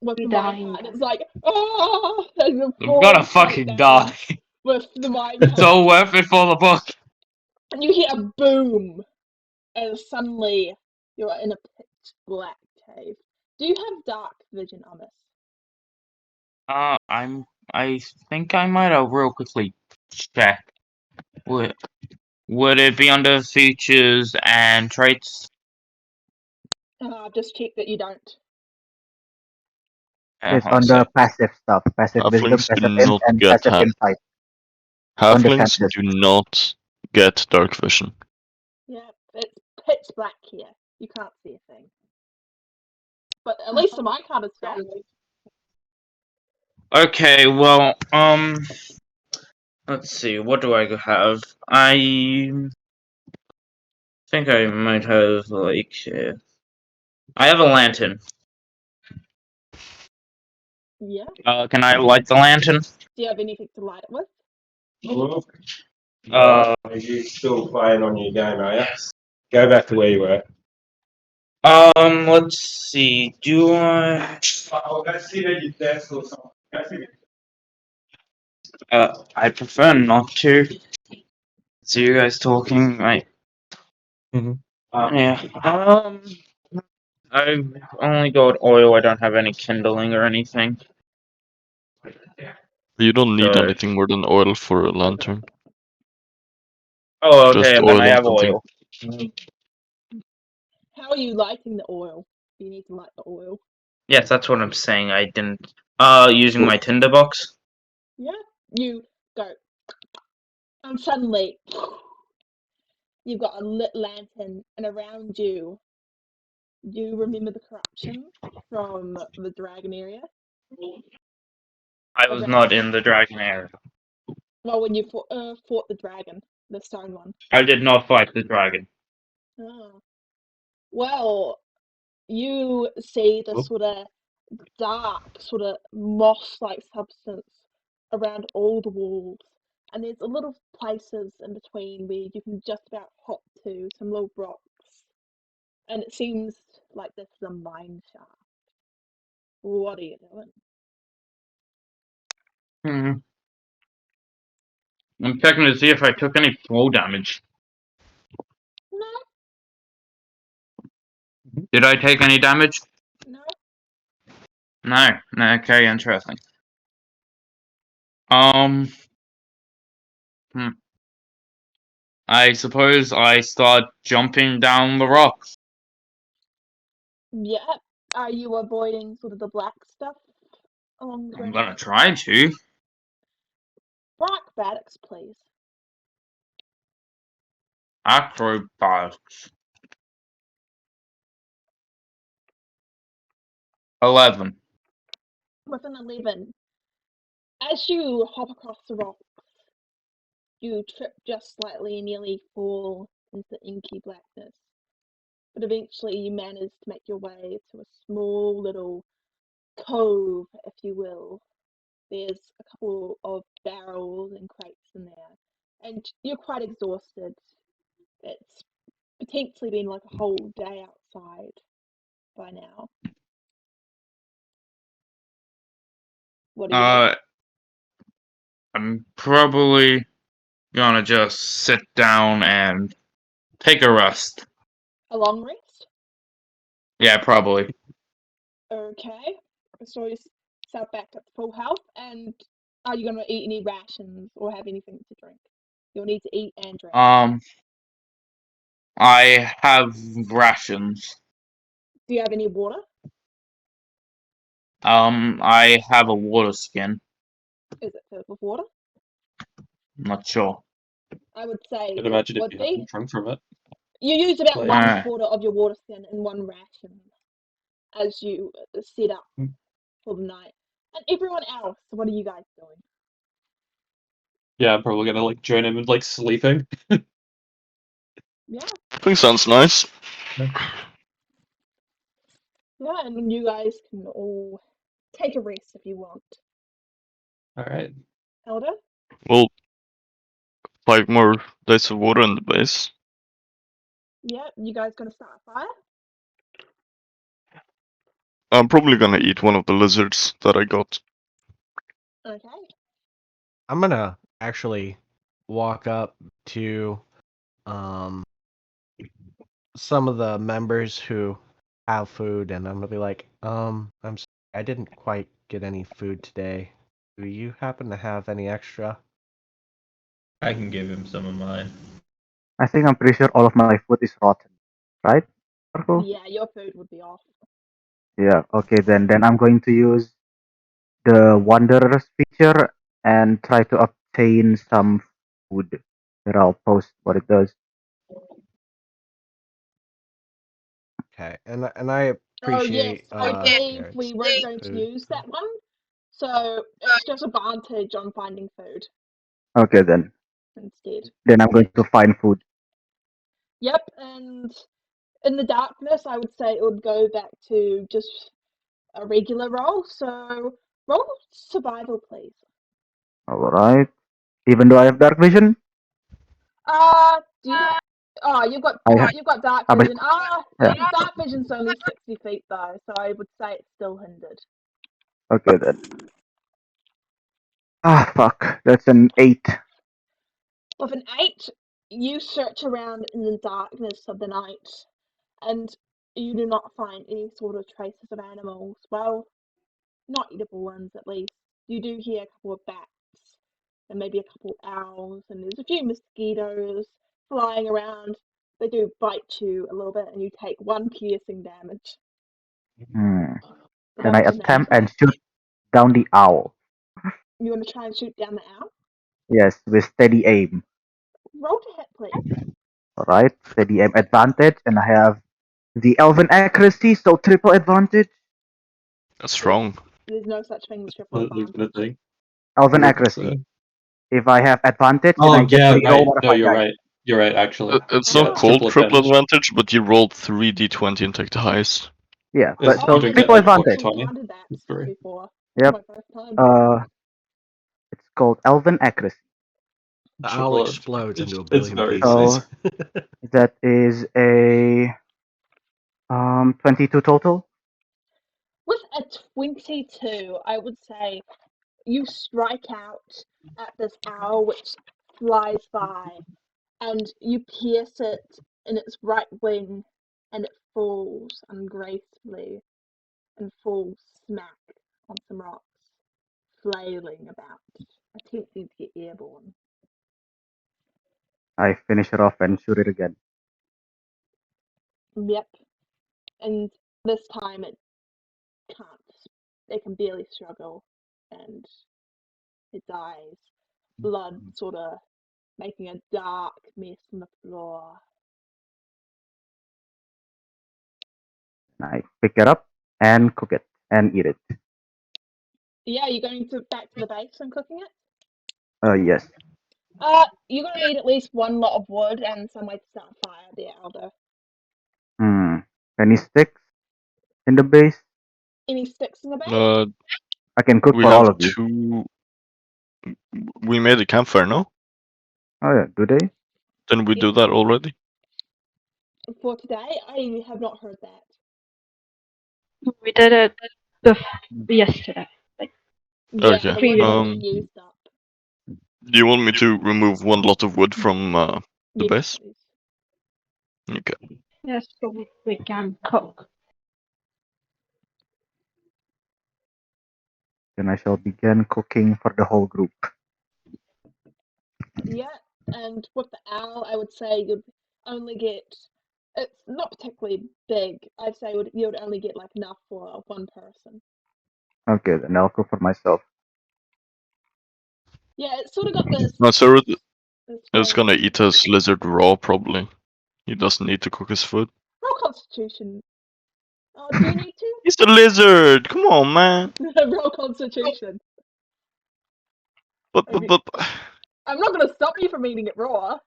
with the dying. minecart, and it's like, oh, and you I'm gonna fall straight fucking down die. with the It's all minecart, worth it for the book. and you hear a boom, and suddenly you're in a pitch black cave. Do you have dark vision, Amos? I think I might have real quickly check. Would would it be under features and traits? I've just checked that you don't. It's One on the sec. passive stuff. Passive wisdom, Halflings do passive int, not and get passive insight. On the halflings senses. do not get dark vision. Yeah, it's pitch black here. You can't see a thing. But at least the minecart is stopped. Okay, well, let's see. What do I have? I think I might have like. I have a lantern. Yeah. Can I light the lantern? Do you have anything to light it with? Are you still playing on your game, are you? Go back to where you were. Let's see. Do I? I'll go sit at your desk or something. Go sit I prefer not to. See you guys talking, right? Mhm. Yeah. I've only got oil. I don't have any kindling or anything. You don't need So anything more than oil for a lantern. Oh, Just okay, and then oil I and have something. oil. How are you lighting the oil? You need to light the oil. Yes, that's what I'm saying. I didn't. Using Cool. my tinderbox. Yeah, you go. And suddenly, you've got a lit lantern, and around you, you remember the corruption from the dragon area? I was Around, not in the dragon area. well, when you fought the dragon, the stone one. I did not fight the dragon. Oh. Well, you see the Oh. sort of dark, sort of moss-like substance around all the walls, and there's a little places in between where you can just about hop to some little rocks, and it seems like this is a mine shaft. What are you doing? Hmm. I'm checking to see if I took any fall damage. No, Did I take any damage? no. No. No. Okay, interesting. Um. Hmm. I suppose I start jumping down the rocks. Yeah. Are you avoiding sort of the black stuff along the I'm ground? gonna try to. Acrobatics, please. Acrobatics. 11. With an 11, as you hop across the rocks, you trip just slightly and nearly fall into the inky blackness. But eventually you manage to make your way to a small little cove, if you will. There's a couple of barrels and crates in there, and you're quite exhausted. It's potentially been like a whole day outside by now. What are you doing? Uh, I'm probably gonna just sit down and take a rest. A long rest? Yeah, probably. Okay. So yourself back up to full health, and are you gonna eat any rations or have anything to drink? You'll need to eat and drink. Um, I have rations. Do you have any water? I have a water skin. Is it filled with water? I'm not sure. I would say I'd it imagine if would you be. haven't drunk from it. You use about Like, one Uh, quarter of your water skin in one ration as you set up for the night. And everyone else, what are you guys doing? yeah, I'm probably gonna like join him in like sleeping. Yeah, I think sounds nice. yeah, and you guys can all take a rest if you want. All right. Elder? Well, 5 more days of water in the base. Yeah, you guys gonna start a fire? I'm probably gonna eat one of the lizards that I got. Okay. I'm gonna actually walk up to um some of the members who have food, and I'm gonna be like, I'm sorry, I didn't quite get any food today. Do you happen to have any extra? I can give him some of mine. I think I'm pretty sure all of my food is rotten, right, Marco? Yeah, your food would be off. Yeah. Okay, then I'm going to use the Wanderer's feature and try to obtain some food. Here, I'll post what it does. Okay, and I Oh yes, appreciate I believe Garrett's we weren't going to food. use that one. So it's just advantage on finding food Okay, then. instead. Then I'm going to find food. Yep, and in the darkness, I would say it would go back to just a regular roll. So roll survival, please. All right. Even though I have dark vision, Do you? Oh, I have. you've got dark But, vision. yeah. Dark vision's only 60 feet though, so I would say it's still hindered. Okay then. Ah, fuck. That's an 8. With an 8, you search around in the darkness of the night, and you do not find any sort of traces of animals. Well, not eatable ones at least. You do hear a couple of bats and maybe a couple owls, and there's a few mosquitoes, flying around. They do bite you a little bit, and you take 1 piercing damage. Hmm. Then I Other than that, attempt and shoot down the owl. you want to try and shoot down the owl? Yes, with steady aim. Roll to hit, please. Alright, steady aim advantage, and I have the elven accuracy, so triple advantage. That's wrong. There's no such thing as triple What are you gonna advantage. do? Elven What did it accuracy. say? If I have advantage, then Oh I just yeah, reroll right. one of No, my you're dice. right. You're right. Actually, It's yeah, not it's Oh. called triple advantage. advantage, but you rolled 3d20 and take the highest. Yeah, Is but Oh, you so don't I've get triple never like what advantage. actually 20 encountered that for free. before. Yep. My first time. It's called elven accuracy. The owl Triple explodes into a it's billion very pieces. So that is a 22 total. With a 22, I would say you strike out at this owl which flies by, and you pierce it in its right wing, and it falls ungracefully and falls smack on some rocks, flailing about, attempting to get airborne. I finish it off and shoot it again. Yep. And this time it can't. It can barely struggle, and it dies. Blood sort of making a dark mess on the floor. I pick it up and cook it and eat it. Yeah, you're going to back to the base and cooking it? Yes. You're gonna need at least 1 lot of wood and some way to start a fire there, Aldo. Hmm. Any sticks in the base? Any sticks in the base? I can cook We for have all of you. 2. We made a campfire, no? Oh yeah, do they? Didn't we do that already? For today, I have not heard that. We did it yesterday. Like Yeah, Okay. the wood is all Um, used up. do you want me to remove 1 lot of wood from the Yes, base? please. Okay. yes, so we can cook. Then I shall begin cooking for the whole group. Yeah, and with the owl, I would say you'd only get. It's not particularly big. I'd say you would only get like enough for 1 person. Okay, then I'll cook for myself. Yeah, it's sort of got this. No, so This is gonna flavor. eat his lizard raw, probably. He doesn't need to cook his food. Roll Constitution. Oh, do you need to? He's a lizard! Come on, man! Roll Constitution. But, If you- but, I'm not going to stop you from eating it raw.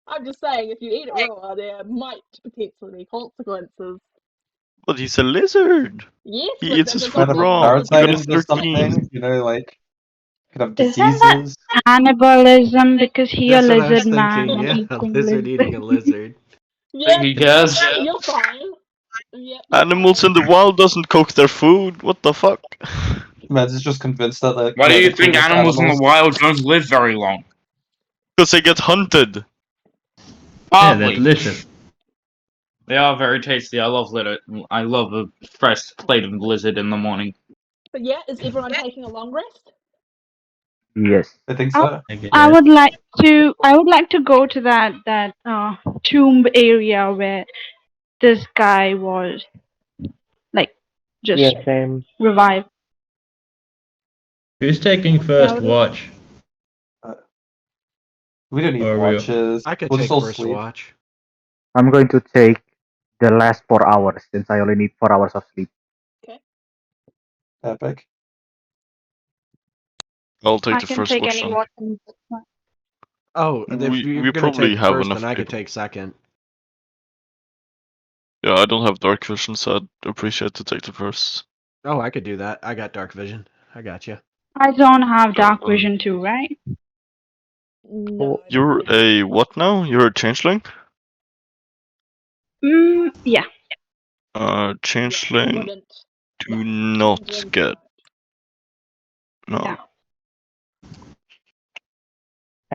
I'm just saying, if you eat it raw, there might potentially be consequences. but he's a lizard! Yes, He but eats that his does food not Kind of a mean raw! he I got a parasiting or 13! something, like could have Isn't that diseases. cannibalism because he a That's what I was lizard man thinking. Yeah, a eating lizard eating a lizard? lizard. Yeah, Thank you, guys. you're fine. Yep, you're Animals fine. in the wild doesn't cook their food. What the fuck? Mads is just convinced that Why do they're you the think cleanest animals in the animals. wild don't live very long? Because they get hunted. Yeah, they're Partly. delicious. They are very tasty. I love I love a fresh plate of lizard in the morning. But yeah, is everyone taking a long rest? Yes. I think I, so. I I guess. would like to. I would like to go to that tomb area where this guy was like Yeah, just same. revived. Who's taking Yeah, first watch? We don't need Or are we? watches. I could We'll just take all first sleep. watch. I'm going to take the last 4 hours since I only need 4 hours of sleep. Okay. Epic. I'll take I the can first take watch any then. watch. Oh, if you're We gonna probably take have first, enough then I could people. take second. Yeah, I don't have dark vision, so I'd appreciate to take the first. Oh, I could do that. I got dark vision. I got you. I don't have Yeah, dark vision too, right? No, I don't you're believe a so. what now? You're a changeling? Yeah. Yeah, you Changeling wouldn't. do No, not changelings get. don't. No. Yeah.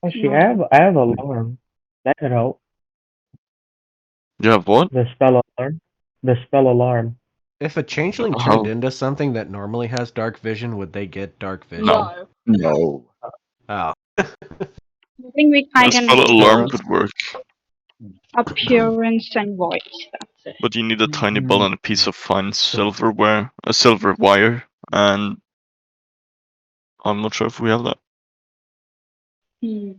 Actually, Not. I have alarm. That could help. You have what? The spell alarm. The spell alarm. If a changeling turned How? into something that normally has dark vision, would they get dark vision? No. No. No. Oh. I think we The can spell alarm do could work, appearance and voice. That's it. but you need a tiny bell and a piece of fine silverware, a silver wire, and I'm not sure if we have that. Hmm.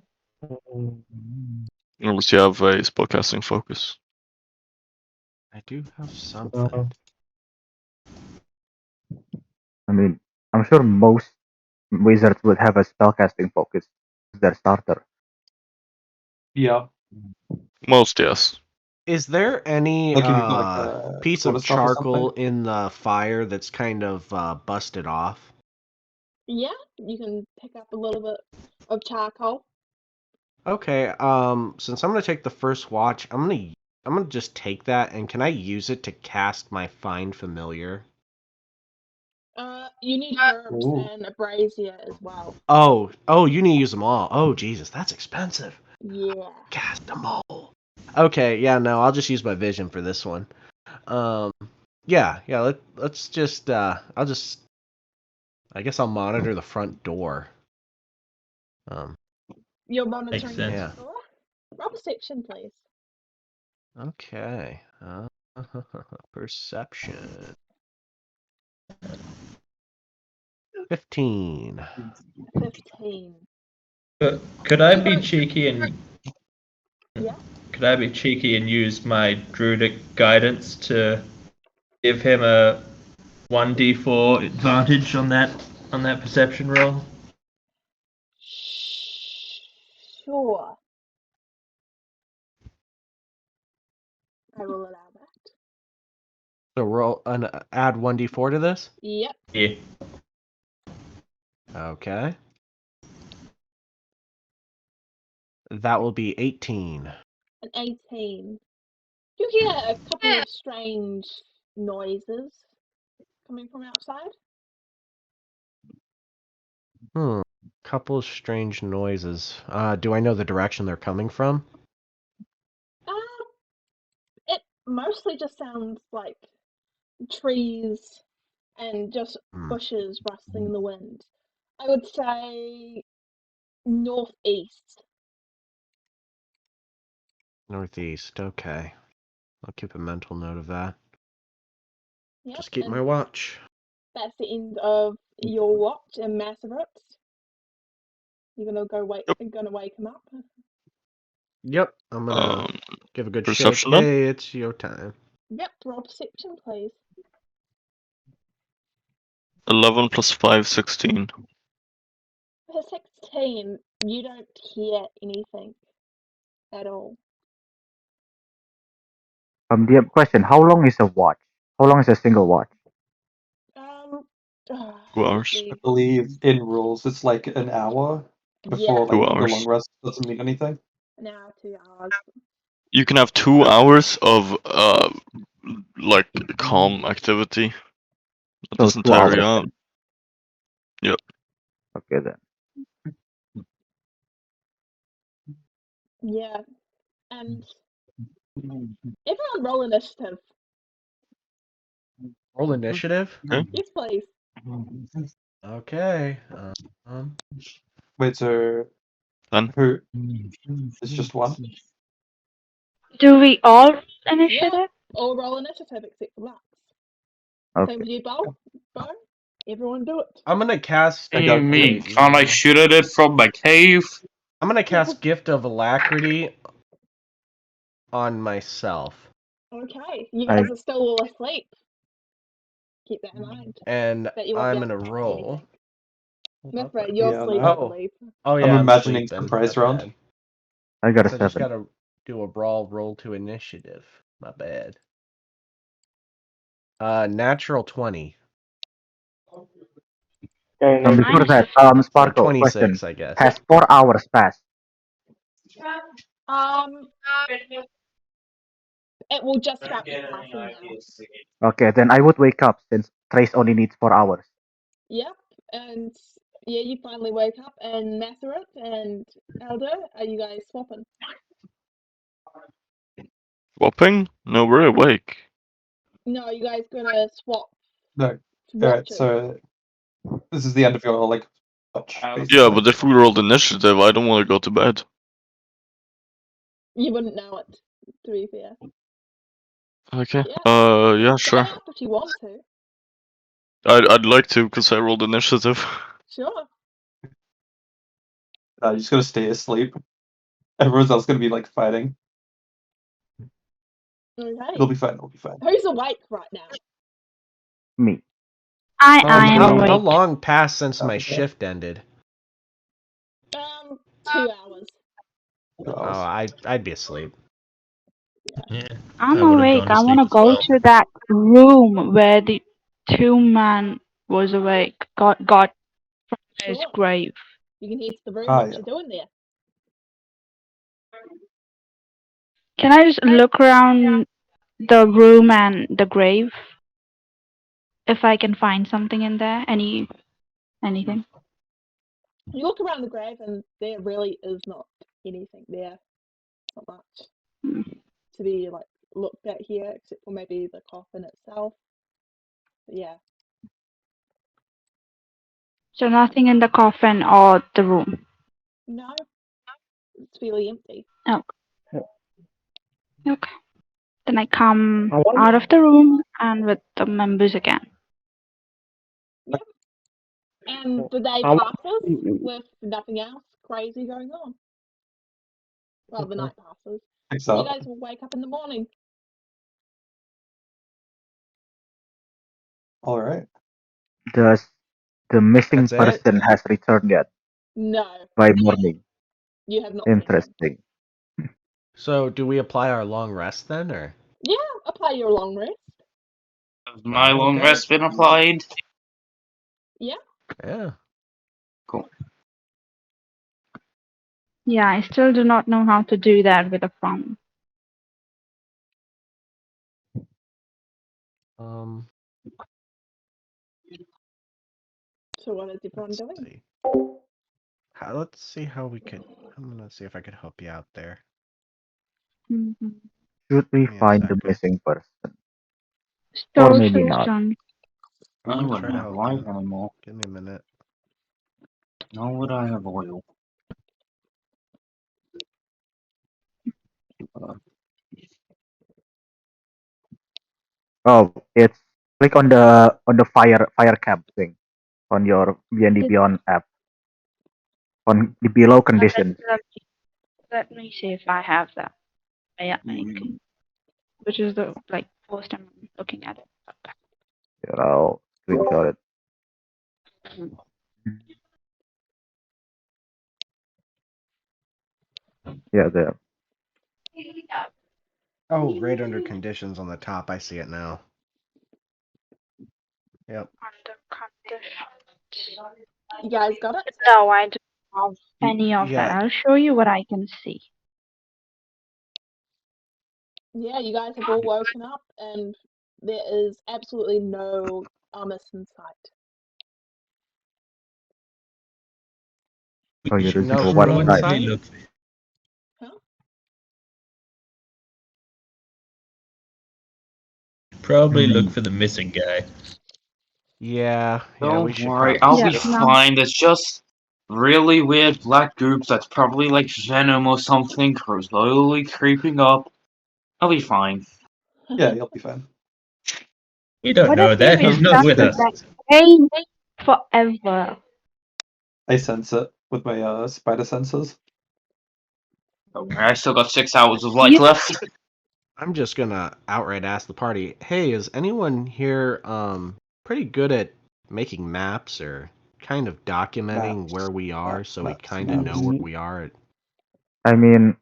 Unless you have a spellcasting focus. I do have something. I mean, I'm sure most wizards would have a spellcasting focus as their starter. Yeah. Most, yes. Is there any Like if you've got like a piece of quarterstaff or charcoal something. in the fire that's kind of busted off? Yeah, you can pick up a little bit of charcoal. Okay, since I'm gonna take the first watch, I'm gonna just take that, and can I use it to cast my find familiar? You need herbs Ooh. and a brazier as well. Oh, you need to use them all. Oh, Jesus, that's expensive. Yeah. Cast them all. Okay, yeah, no, I'll just use my vision for this one. Yeah, let's just I guess I'll monitor the front door. You're Makes monitoring the sense. Yeah. front door? Roll perception, please. Okay. Perception. 15. 15. Could I You be don't. cheeky and Yeah? use my druidic guidance to give him a 1d4 advantage on that perception roll? Sure. I will allow that. So roll add 1d4 to this? Yep, Yeah. Okay. That will be 18. an 18. You hear a couple of strange noises coming from outside. Couple of strange noises. Do I know the direction they're coming from? It mostly just sounds like trees and just bushes rustling in the wind. I would say northeast. Northeast. Okay. I'll keep a mental note of that. Yep, Just keep my and watch. that's the end of your watch and Macerate. You're gonna wake him up. Yep. I'm gonna Um, give a good shake. perception then? Hey, it's your time. Yep, roll perception, please. 11 plus 5, 16. For 16, you don't hear anything at all. The question: how long is a watch? How long is a single watch? Um, 2 let's hours. I see. believe in rules it's like an hour Yeah, before 2 like the long hours. rest doesn't mean anything. an hour, 2 hours. You can have 2 hours of like calm activity at So this 2 hours entire then. Yep. Okay then. Yeah, and everyone roll initiative. Roll initiative. Okay. Yes, please. Okay. Wait, so 10. who? It's just one. Do we all Yeah, initiative? all roll initiative except for Lux. Same Okay. with you, Bo. Everyone do it. I'm gonna cast. I You got mean, Wait, can't I no. shoot at it from my cave? I'm gonna cast Gift of Alacrity on myself, Okay, you I guys are still all asleep. Keep that in mind. and That you won't be I'm able gonna to cast roll. anything. Hold up, Mithra, wait. you're Yeah, asleep, no. I Oh, believe. oh I'm yeah, I'm imagining sleeping. surprise That's round. bad. I got a Guess I just 7. gotta do a brawl roll to initiative. My bad. Natural 20. Okay, Before Nice. that, So Sparkle, question: 26, I guess. Yep. has 4 hours passed? Um, it will just about be passing now. Okay, then I would wake up since Trace only needs 4 hours. Yep, and yeah, you finally wake up, and Matherit and Elder, are you guys swapping? Swapping? No, we're awake. No, you guys gonna swap No. Alright, watches? so this is the end of your like Yeah, but if we rolled initiative, I don't want to go to bed. You wouldn't know it, to be fair. Okay. Yeah. Yeah, Stay sure. up if you want to. I'd like to, because I rolled initiative. Sure. You're just gonna stay asleep. Everyone else gonna be like fighting. Okay. It'll be fine. It'll be fine. Who's awake right now? Me. I How am awake. long passed since my shift ended? 2 hours. Oh, I'd be asleep. Yeah. I'm I would have awake. gone to I sleep want to as go well. to that room where the 2-man was awake. Got from his Sure. grave. You can head to the room. What you doing there? Can I just look around the room and the grave? If I can find something in there, anything. You look around the grave and there really is not anything there. Not much to be like looked at here, except for maybe the coffin itself. But yeah. So nothing in the coffin or the room. No. It's fairly empty. Oh. Okay. Then I come I want- out of the room and with the members again. Yep. And the day I want- passes with nothing else crazy going on. Well, the night passes. Thanks You up. guys will wake up in the morning. All right. Does the missing That's it? person has returned yet No, by morning? you have not seen him. Interesting. So, do we apply our long rest then, or? Yeah, apply your long rest. Has my long Okay. rest been applied? Yeah. Yeah. Cool. Yeah, I still do not know how to do that with a phone. So what is everyone Let's doing? see. Let's see how we could. I'm gonna see if I could help you out there. Mm-hmm. Should we Give me a find the second. missing person? Or Stole maybe not. Susan. I I'll wouldn't try to have help light you. anymore. Give me a minute. Nor would I have oil. Oh, it's click on the fire cap thing on your D&D Beyond app. On the below conditions. Let me see if I have that. Yeah, which is the like first time I'm looking at it. Okay. Here, I'll screenshot it. Yeah, there. Oh, right under conditions on the top. I see it now. Yep. You guys got it? No, I don't have any of yeah. that. I'll show you what I can see. Yeah, you guys have all woken up and there is absolutely no Amos in sight. Oh, We yeah, should there's No one crew side. probably inside? look. Huh? Probably look for the missing guy. Yeah, we Don't should worry, probably I'll Yeah, be skip. no. fine. There's just really weird black groups that's probably like Venom or something slowly creeping up. I'll be fine. Yeah, you'll be fine. You don't What know if that. we're He's not stuck with in us. that pain forever? I sense it with my spider senses. Don't worry, I still got 6 hours of light You left. I'm just gonna outright ask the party, hey, is anyone here pretty good at making maps or kind of documenting where we are so we kind of know where we are? I mean,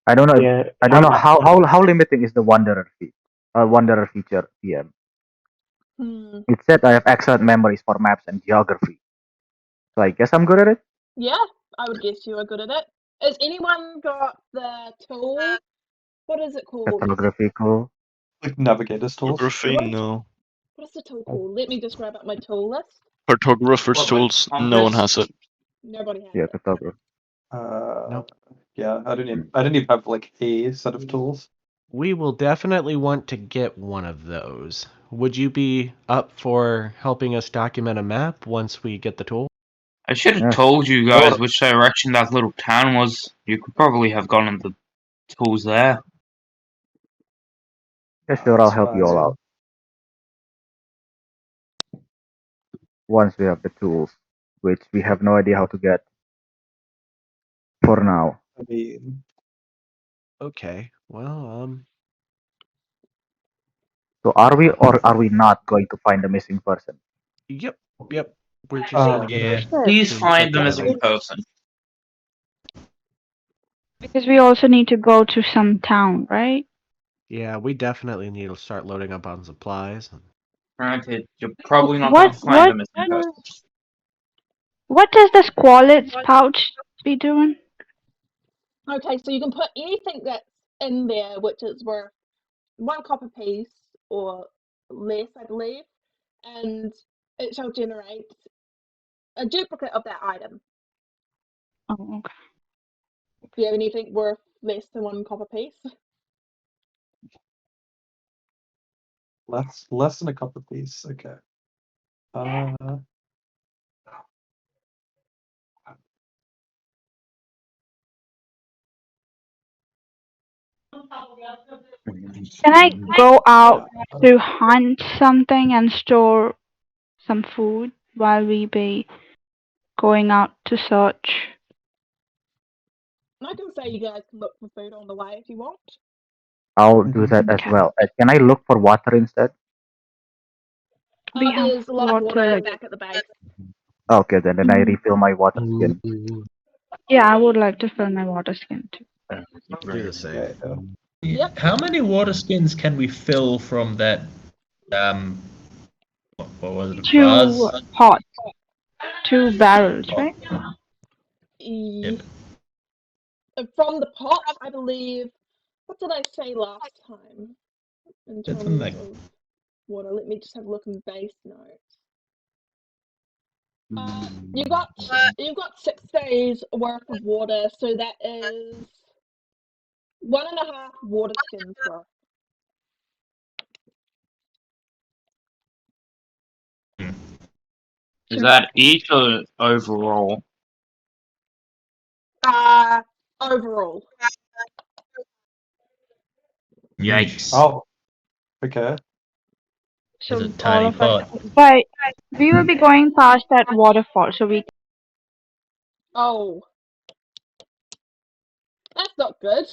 I don't know. Yeah, I don't know how limiting is the wanderer feature PM. It said I have excellent memories for maps and geography, so I guess I'm good at it. Yeah, I would guess you are good at it. Has anyone got the tool? What is it called? Cartography, cool. Like navigator's tools. Photography, no. What is the tool called? Let me just grab up my tool list. Cartographer's What, like tools, no one compass? has it. Nobody has Yeah, it. cartography. Nope. Yeah, I didn't even have like a set of tools. We will definitely want to get one of those. Would you be up for helping us document a map once we get the tool? I should have Yes. told you guys which direction that little town was. You could probably have gotten the tools there. Yeah, sure, I'll That's help you all fine. out once we have the tools, which we have no idea how to get for now. I mean, Okay. Well, So are we or are we not going to find the missing person? yep, yep. We're just uh, gonna Yeah. Please to find look the at him. missing person. Because we also need to go to some town, right? Yeah, we definitely need to start loading up on supplies. Granted, you're probably not What gonna find what the missing person. what does the squalid's pouch be doing? Okay, so you can put anything that's in there which is worth 1 copper piece or less, I believe, and it shall generate a duplicate of that item. Oh, okay. Do you have anything worth less than 1 copper piece? less than a cup apiece. Okay. Uh, Can I go out yeah. to hunt something and store some food while we be going out to search? I can say you guys can look for food on the way if you want. I'll do that as Okay. well. Can I look for water instead? We have There's a lot of water, water like, back at the base. Okay, then I refill my water skin. yeah, I would like to fill my water skin too. I'll do the same. Okay. Yep. How many water skins can we fill from that? What was it? A 2 vase? pots, 2 barrels, right? Yep. From the pot, I believe. What did I say last time in Something terms like of water? Let me just have a look in base notes. You've got 6 days worth of water, so that is 1.5 water skins worth. Is that each or overall? Overall. Yikes. Oh, okay. it's a So all tiny of us. pot. But we will be going past that waterfall, so we. Oh. That's not good.